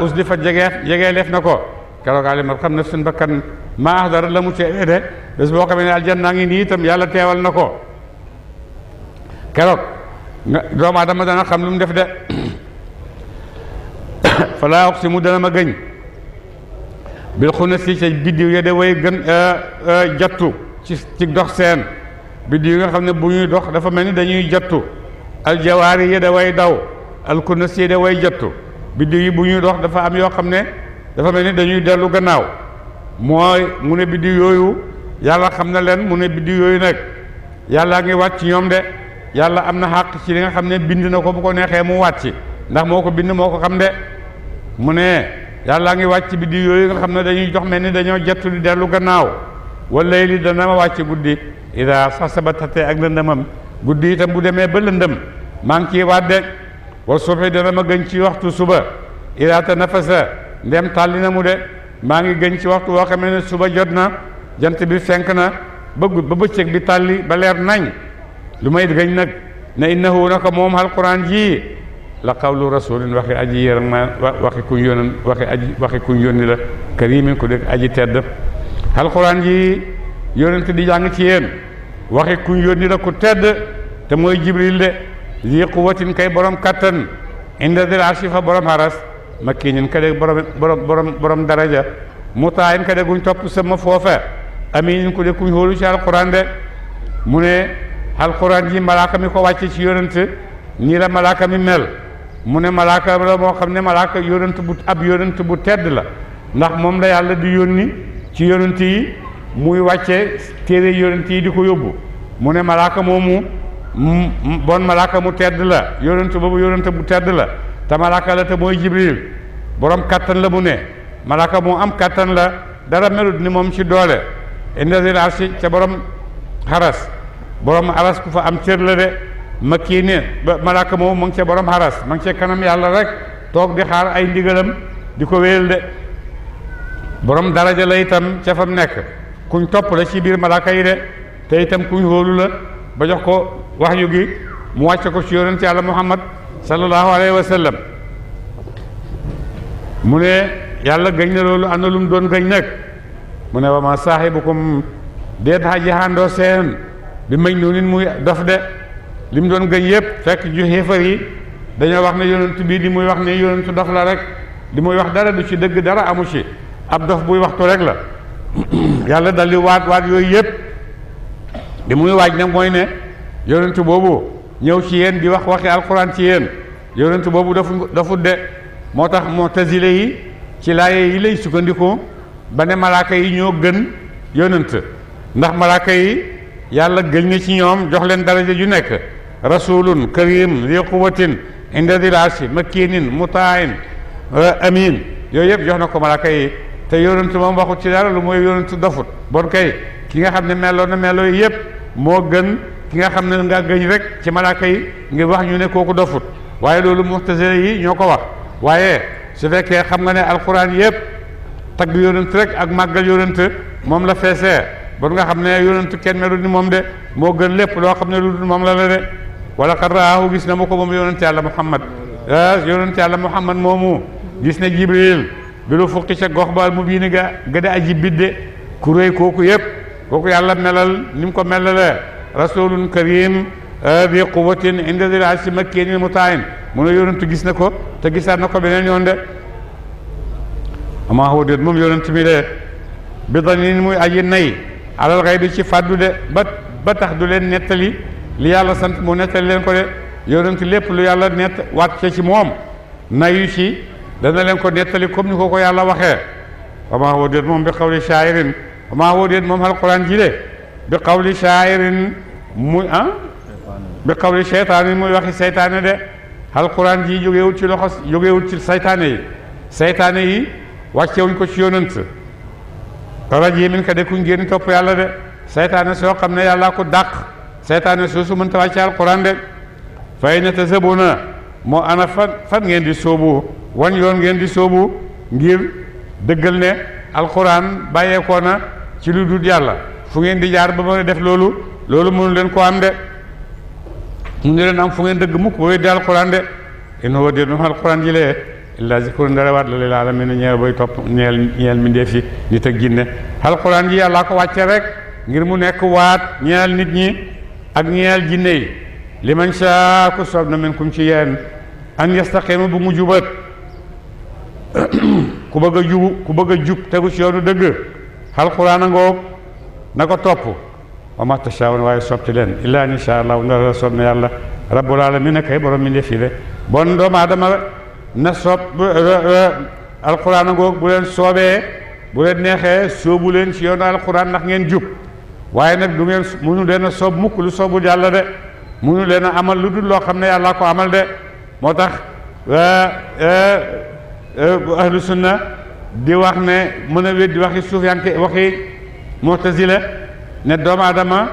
Speaker 4: uslifat jegee leef na ko keroog alimat xam na suñ bakkan maa ahdara la mu teewee de bés boo xamee ne aljanna ngi nii itam yàlla teewal na ko keroog doomu aadama dana xam lu mu def de fala uqsimu dana ma gëñ bil xunnasi ca biddiw ya de way gën jattu ci dox seen biddiw yi nga xam ne bu ñuy dox dafa mel ni dañuy jattu aljawaari yi da way daw alkunnas yi da way jattu biddiw yi bu ñuy dox dafa am yoo xam ne dafa mel ni dañuy dellu gannaaw mooy mu ne biddiw yooyu yàlla xam na leen mu ne biddiw yooyu nag yàlla ngi wàcc ñoom de yàlla am na xàq ci li nga xam ne bind na ko bu ko neexee mu wàcc ndax moo ko bind moo ko xam de mu ne yàlla ngi wàcc biddiw yooyu nga xam ne dañuy jox mel ni dañoo jattu di dellu gannaaw wala li dana ma wàcc guddi ida sax sabatate ak lëndëmam guddi itam bu demee ba lëndëm maa ngi ciy wàdde wa subhi dana ma gën ci waxtu suba ida tanafasa ndem tàlli na mu de maa ngi gën ci waxtu woo xamee ne suba jot na jant bi fenk na ba bëccëg bi tàlli ba leer nañ lu may gëñ nag ne innahu naka moom alquran ji la qawlu rasulin waxi aji yéram ma waxi kuñ yónni la karimin ku dëkk aji tedd alquran ji yónent di jàng ci yéen waxi kuñ yónni la ku tedd te mooy jibril de zi quwwatin kay borom kattan inda dil arshi fa borom haras makkinin ka de borom daraja mutaayin ka de guñ topp sama foofa aminin ku de kuñ hóolu ci alquran de mu ne alquran ji malaaka mi ko wàcce ci yónent nii la malaaka mi mel mu ne malaaka la moo xam ne malaaka yonent bu tedd la ndax moom la yàlla di yónni ci yonent yi muy wàcce téere yonent yi di ko yóbbu mu ne malaaka moomu bon malaaka mu tedd la yonent boobu yonent bu tedd la te malaaka la te mooy Jibril borom kattan la mu ne malaaka moo am kattan la dara melut ni moom ci doole indazil arsi ca borom xaras ku fa am cër la de ma kii ne ba malaaka moomu mu ngi ca borom xaras ma ngi ca kanam yàlla rek toog di xaar ay ndigalam di ko wéyal de borom daraja la itam ca fam nekk kuñ topp la ci biir malaaka yi de te itam kuñ hóolu la ba jox ko waxyu gi mu wàcce ko ci yonent yàlla Muhammad sallallahu alayhi wa sallam mu ne yàlla gëñ na loolu am na lu mu doon gëñ nag mu ne wa ma saahibukum déet xaji xaandoo seen bi mañ nu nit muy dof de li mu doon gëñ yëpp fekk ju xéefar yi dañoo wax ne yonent bii di muy wax ne yonentu dof la rek di muy wax dara du ci dëgg dara amu ci ab dof buy waxtu rek la yàlla dal di waat yooyu yëpp di muy waaj ne mooy ne yonentu boobu ñëw ci yéen di wax waxi alquran ci yéen yonentu boobu dafut de moo tax mu'tazile yi ci laaye yi lay sukkandiku ba ne malaaka yi ñoo gën yonent ndax malaaka yi yàlla gëñ na ci ñoom jox leen daraja ju nekk rasulun karim zi quwwatin inda dil arshi makinin mutain amin yooyu yëpp jox na ko malaaka yi te yonent moom waxut ci dara lu mooy yonent dofut bon kay ki nga xam ne meloon na melo yi yëpp moo gën ki nga xam ne nga gëñ rek ci malaaka yi ngir wax ñu ne kooku dofut waaye loolu mu'tazile yi ñoo ko wax waaye su fekkee xam nga ne alquran yëpp tagg yonent rek ak màggal yonent moom la feesee bon nga xam ne yonent kenn melu ni moom de moo gën lépp loo xam ne lu dul moom la de wala qad raahu gis na mu ko moom yonent yàlla Muhammad yonent yàlla Muhammad moomu gis na Jibril bi lu fukki ca gox baal mu bii ga gëda aji bidde ku réy kooku yëpp kooku yàlla melal ni mu ko melalee rasulun karim bi quwwatin inda zil arshi makinin mutain mu ne yonent gis na ko te gisaat na ko beneen yoon de amaa huwa déet moom yonent mi de bi danin muy aji nay alal xay bi ci fàddu de ba tax du leen nettali li yàlla sant mu nettali leen ko de yonent lépp lu yàlla nett wàcce ci moom nayu ci dana leen ko nettali comme ni ko yàlla waxee amaa huwa déet moom bi qawli shaa'irin amaa huwa déet moom alquran ji de bi qawli shaa'irin muy bi qawli seytaane muy waxi seytaane de alquran ji jógewul ci loxo jógewul ci seytaane yi wàccewuñ ko ci yonent rajimin ka de kuñ génn topp yàlla de seytaane soo xam ne yàllaa ko dàq seytaane soo su mënta wàcce alquran de fay na te sabuna moo ana fan ngeen di sóobu wan yoon ngeen di sóobu ngir dëggal ne alquran bàyyeekoo na ci lu dul yàlla fu ngeen di jaar ba mën a def loolu mënu leen ko am de mu leen am fu ngeen dëgg mukk booy di alquran de in huwa déet moom alquran ji lee illa zikrun ndara waat la lil alamin ñeel booy topp ñeel mbindeef yi nit ak jinne alquran ji yàllaa ko wàcce rek ngir mu nekk waat ñeel nit ñi ak ñeel jinne yi liman shaa ku soob na minkum ci yéen an yastaqima bu mu jubat ku bëgg a jub tegu ci yoonu dëgg alquran a ngoog na ko topp wa ma tashaa'uun waaye soobti leen illaa an yashaa Allah ndara soob na yàlla rabbul alamin kay borom mbindeef yi de bon doomu aadama na soob alquran a ngoog bu leen soobee bu leen neexee soobu leen ci yoonu alquran ndax ngeen jub waaye nag du ngeen munu leen a soob mukk lu soobul yàlla de munu leen a amal lu dul loo xam ne yàllaa ko amal de moo tax ahlu sunna di wax ne mën a weddi waxi suufiyanke waxi mu'tazila ne doomu aadama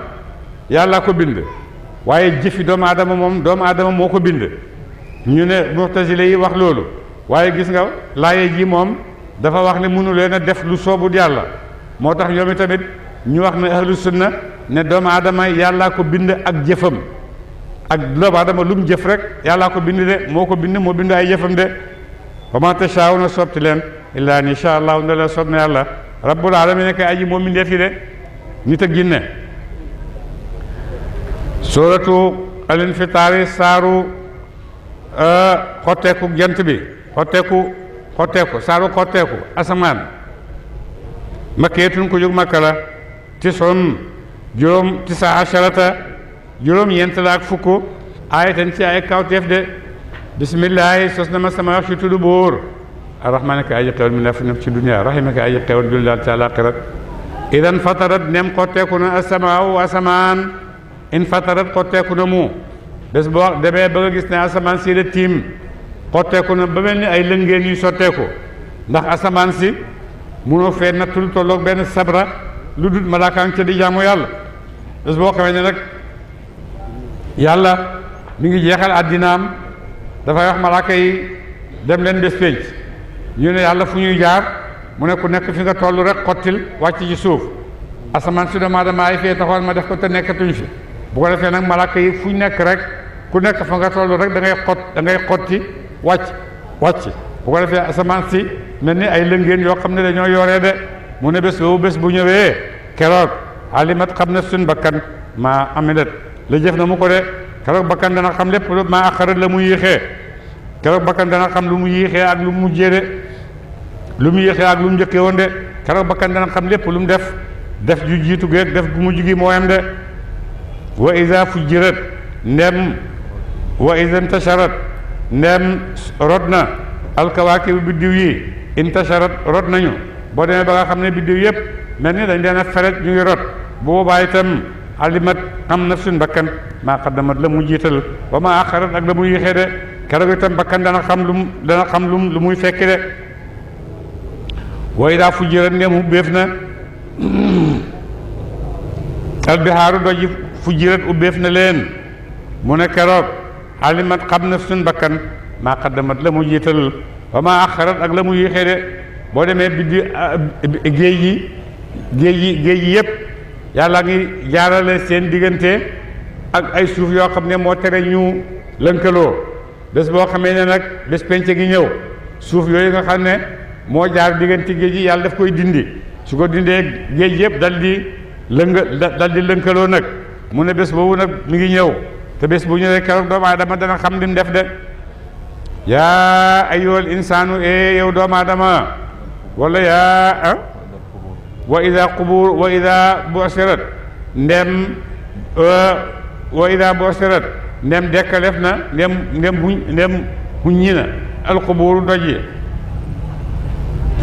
Speaker 4: yàllaa ko bind waaye jëfi doomu aadama moom doomu aadama moo ko bind ñu ne mu'tazila yi wax loolu waaye gis nga laaye ji moom dafa wax ne mënu leen a def lu soobul yàlla moo tax ñoom tamit ñu wax ne ahlu sunna ne doomu aadama yàllaa ko bind ak jëfam ak doomu aadama lu mu jëf rek yàllaa ko bind de moo ko bind moo bind ay jëfam de wa maa tashaa'uuna soobti leen illaa an yashaa Allaahu ndala soob na yàlla rabbul aalamiin kay aji moom mbindeef yi de nit ak jinne suuratu al-infitaar saaru xotteeku jant bi xotteeku saaru xotteeku asamaan makkiyatun ko jóg makka la tisun juróom tisa asharata juróom ñeent la ak fukk ayatan ci ay kawteef de bismillahi sos na ma sama wax ci tuddu buur arrahmaani ka aji xewal mi na fi ci dunya rahima ka aji xewal jul daal ci àllaaxira idan fatarat nem xotteeku na asamaaw asamaan in fatarat xotteeku na mu bés boo demee ba nga gis ne asamaan si la tiim xotteeku na ba mel ni ay lëngeen yu sotteeku ndax asamaan si munoo fee nattul tolloog benn sabra lu dul malaakaan ca di jaamu yàlla bés boo xamee ne nag yàlla mi ngi jeexal àddinaam dafay wax malaaka yi dem leen bés pénc ñu ne yàlla fu ñuy jaar mu ne ku nekk fi nga toll rek xottil wàcc ci suuf asamaan si doomu aadama ay fee taxoon ma def ko te nekkatuñ fi bu ko defee nag malaaka yi fu ñu nekk rek ku nekk fa nga toll rek da ngay xotti wàcc bu ko defee asamaan si mel ni ay lëngeen yoo xam ne dañoo yoree de mu ne bés boobu bés bu ñëwee keroog alimat xam na suñ bakkan maa amilat la jëf na mu ko de keroog bakkan dana xam lépp maa axarat la mu yéexee keroog bakkan dana xam lu mu yéexee ak lu mu mujjee de lu mu yéexee ak lu mu njëkkee woon de keroog bakkan dana xam lépp lu mu def ju jiitu geeg def gu mujj gi mooyam de wa iza fujirat ndem wa iza intasharat ndem rod na alkawaakibu biddiw yi intasharat rod nañu boo demee ba nga xam ne biddiw yëpp mel ni dañ leen a feret ñu ngi rod bu boobaa itam alimat xam nafsun bakkan maa qaddamat la mu jiital wa maa axarat ak la mu yéexee de keroog itam bakkan dana xam lu muy fekki de wa iza fujirat ndem ubbeef na albihaaru doji fujirat ubbeef na leen mu ne keroog alimat xam nafsun bakkan maa qaddamat la mu jiital wa maa axarat ak la mu yéexee de boo demee biddi géej yi yëpp yàlla ngi jaarale seen diggante ak ay suuf yoo xam ne moo tere ñu lënkaloo bés boo xamee ne nag bés penc gi ñëw suuf yooyu nga xam ne moo jaar diggante géej yi yàlla daf koy dindi su ko dindee géej yëpp dal di lënkaloo nag mu ne bés boobu nag mi ngi ñëw te bés bu ñëwee keroog doomu aadama dana xam li mu def de yaa ayyuhal insaanu yow doomu aadama wala yaa wa ida qubur wa ida bu'sirat ndem dekkalef na ndem huññi na alquburu doj yi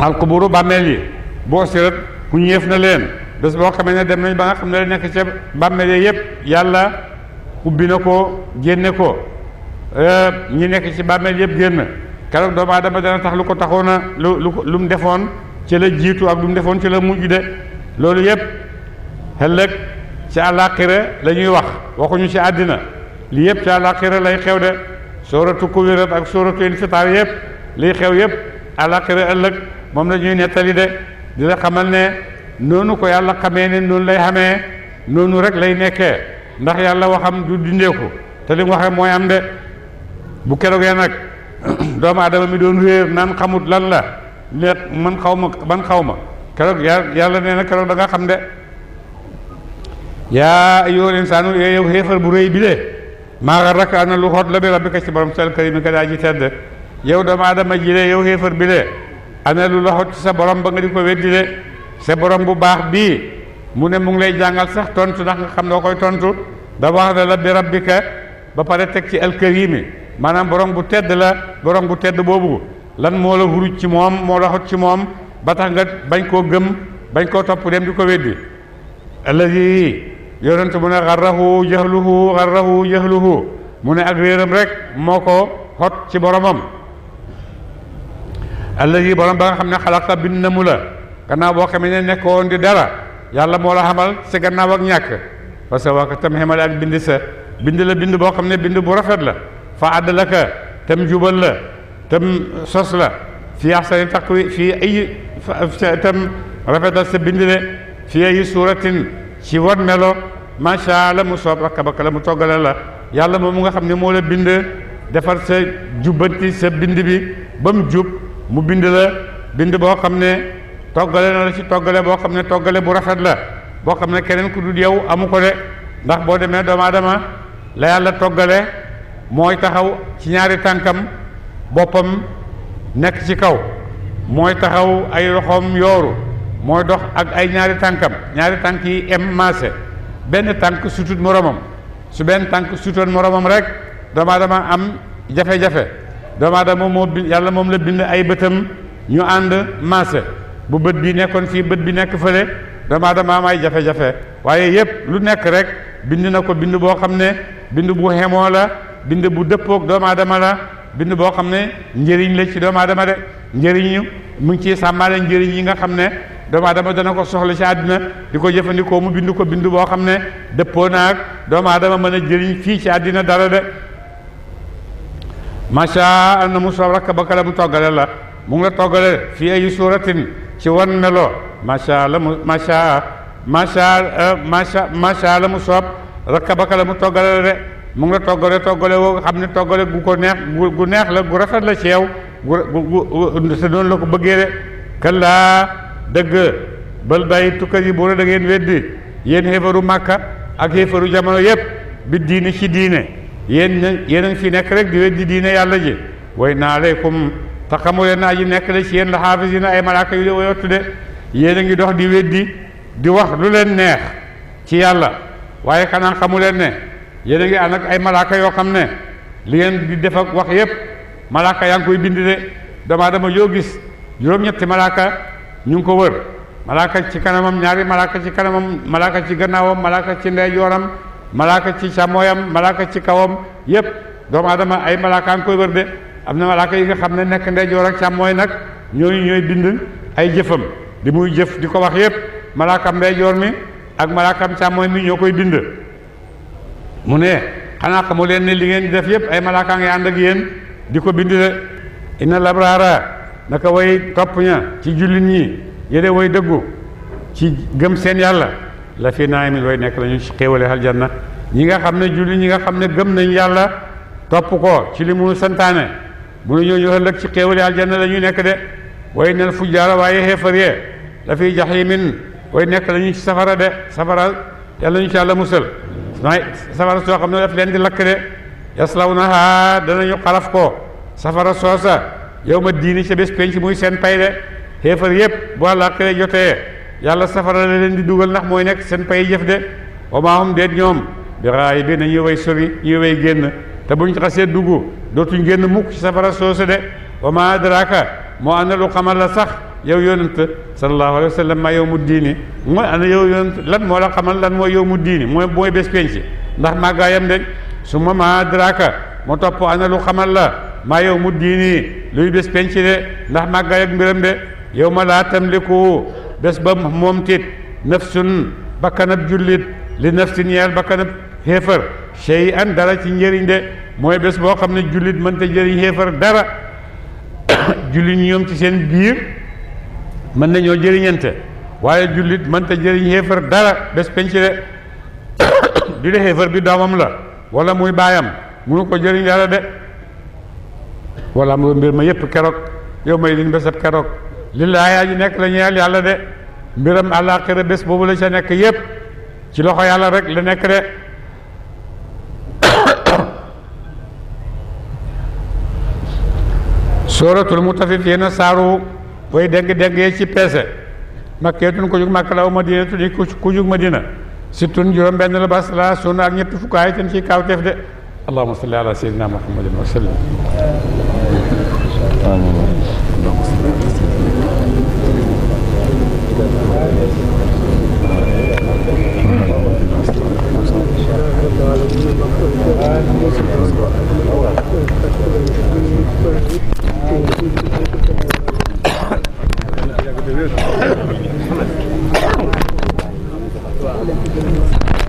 Speaker 4: alquburu bàmmeel yi bu'sirat huññeef na leen bés boo xamee ne dem nañ ba nga xam ne la nekk ca bàmmeel yi yëpp yàlla ubbi na ko génne ko ñi nekk ci bàmmeel yëpp génn keroog doomu aadama dana tax lu ko taxoona lu mu defoon ci la jiitu ak lu mu defoon ci la mujj de loolu yëpp ëllëg ci àllaaxira la ñuy waxuñu ci àddina li yëpp ci àllaaxira lay xew de sooratu kuwirat ak sooratu infitaar yëpp liy xew yëpp àllaaxira ëllëg moom la ñuy nettali de di la xamal ne noonu ko yàlla xamee ne noonu lay xamee noonu rek lay nekkee ndax yàlla waxam du dindeeku te li mu waxee mooy am de bu keroogee nag doomu aadama mi doon réer naan xamut lan la man xaw ma keroog yàlla nee na keroog da nga xam de yaa ayyuhal insaanu yow xéefar bu rëy bi de maa garraka ana lu xoot la bi rabbika ci borom sel karimi ka daa ji tedd yow doomu aadama ji de yow xéefar bi de ana lu la xoot ci sa borom ba nga di ko weddi de sa borom bu baax bii mu ne mu ngi lay jàngal sax tontu ndax nga xam noo koy tontu da wax la bi rabbika ba pare teg ci alkarimi maanaam borom bu tedd la borom bu tedd boobu lan moo la huruj ci moom moo la xot ci moom ba tax nga bañ koo gëm bañ koo topp dem di ko weddi alladi yonent mu ne garrahu jahluhu mu ne ak réeram rek moo ko xot ci boromam alladi borom ba nga xam ne xalaqa bind na mu la gannaaw boo xamee ne nekkoon di dara yàlla moo la xamal sa gannaaw ak ñàkk parce que waa ko tam xamale ak bind sa bind la bind boo xam ne bind bu rafet la fa àddalaka tam jubal la tam sos la fii ahsani taqwi fii ay tam rafetal sa bind de fii ay suuratin ci wan melo macha allah mu soob rakkabaka la mu toggale la yàlla moom mu nga xam ne moo la bind defar sa jubbanti sa bind bi ba mu jub mu bind la bind boo xam ne toggale na la ci toggale boo xam ne toggale bu rafet la boo xam ne keneen ku dul yow amu ko de ndax boo demee doomu aadama la yàlla toggale mooy taxaw ci ñaari tànkam boppam nekk ci kaw mooy taxaw ay loxoom yooru mooy dox ak ay ñaari tànkam ñaari tànk yi em maase benn tànk sutut moromam su benn tànk sutoon moromam rek doomu aadama am jafe-jafe doomu aadama moo bind yàlla moom la bind ay bëtam ñu ànd maase bu bët bi nekkoon fii bët bi nekk fële doomu aadama am ay jafe-jafe waaye yépp lu nekk rek bind na ko bind boo xam ne bind bu xemoo la bind bu dëppoog doomu aadama la bind boo xam ne njëriñ la ci doomu aadama de njëriñu mu ngi ciy sàmmaale njëriñ yi nga xam ne doomu aadama dana ko soxla ci àddina di ko jëfandikoo mu bind ko bind boo xam ne dëppoo naag doomu aadama mën a jëriñ fii ci àddina dara de macha na mu soob rakk ba la mu toggale la mu ngi la toggale fii ay suuratin ci wan melo macha la mu macha la mu soob rakk ba la mu toggale la de mu ngi la toggale woo xam ne toggale gu ko neex gu neex la gu rafet la ci yow gu te noonu la ko bëggee de kallaa dëgg bal bàyyi tukkat yi bu da ngeen weddi yéen xéefaru màkka ak xéefaru jamono yépp bi diine ci diine yéen a ngi fi nekk rek di weddi diine yàlla ji way naa aleykum te xamu leen naa ji nekk la ci yéen la xaafisina ay malaaka yu de wayottu de yéen a ngi dox di weddi di wax lu leen neex ci yàlla waaye xanaa xamu leen ne yéen a ngi ànd ak ay malaaka yoo xam ne li ngeen di def ak wax yépp malaaka yaa ngi koy bind de dama yoo gis juróom-ñetti malaaka ñu ngi ko wër malaaka ci kanamam ñaari malaaka ci kanamam malaaka ci gannaawam malaaka ci ndeyjooram malaaka ci càmmooyam malaaka ci kawam yépp doomu aadama ay malaaka ngi koy wër de am na malaaka yi nga xam ne nekk ndeyjoor ak càmmooy nag ñooy bind ay jëfam di muy jëf di ko wax yépp malaakam ndeyjoor mi ak malaakam càmmooy mi ñoo koy bind mu ne xanaa xamu leen ne li ngeen di def yépp ay malaaka ngi ànd ak yéen di ko bind de inna labraara naka way topp ña ci jullit ñi yéde way dëggu ci gëm seen yàlla la fi naimin way nekk lañu ci xéewale aljanna ñi nga xam ne jullit ñi nga xam ne gëm nañ yàlla topp ko ci li mu santaane bu nu ñëw ñu ëllëg ci xéewale aljanna la ñuy nekk de way nel fujjaara waaye xeefar yee la fi jaximin way nekk lañu ci safara de safara yàlla ñu ci yàlla musal safara soo xam ne daf leen di lakk de yaslawnaha danañu xalaf ko safara soosa yow ma diini ca bés penc muy seen pay de xéefar yépp bu àllaaxira jotee yàlla safara la leen di dugal ndax mooy nekk seen pay jëf de wa maa hum déet ñoom bi raay bi nañuy way sori ñuy way génn te buñ xasee dugg dootuñ génn mukk ci safara soosa de wa maa adraaka moo ana lu xamal la sax yow yonent sallallahu alayhi wa sallam ma yow mu diini mooy ana yow yonent lan moo la xamal lan mooy yow mu diini mooy bés penc ndax màggaayam de su ma maa adraaka moo topp ana lu xamal la maa yow mu diini luy bés penc de ndax màggaay ak mbiram de yow ma laa tamliku bés ba moom tit nafsun bakkanab jullit li nafsin ñeel bakkanab xéefar shay an dara ci njëriñ de mooy bés boo xam ne jullit mënta jëriñ xéefar dara jullit ñoom ci seen biir mën nañoo jëriñante waaye jullit mënta jëriñ xéefar dara bés penc de du de xéefar bi doomam la wala muy baayam munu ko jëriñ dara de wala am mbir ma yépp keroog yow may liñ bésab keroog lillaahi aji nekk la ñeel yàlla de mbiram àllaaxira bés boobu la ca nekk yépp ci loxo yàlla rek la nekk de sooratul mutaffifina saaru way deng ci peese makkeetun ko jug Makka la Madina tuddi ku jug Madina sittun juróom benn la bas la sunna ak ñetti fukkaay ten ci kawteef de allahumma salli ala sayyidina muhammadin wa sallam
Speaker 5: Thank you.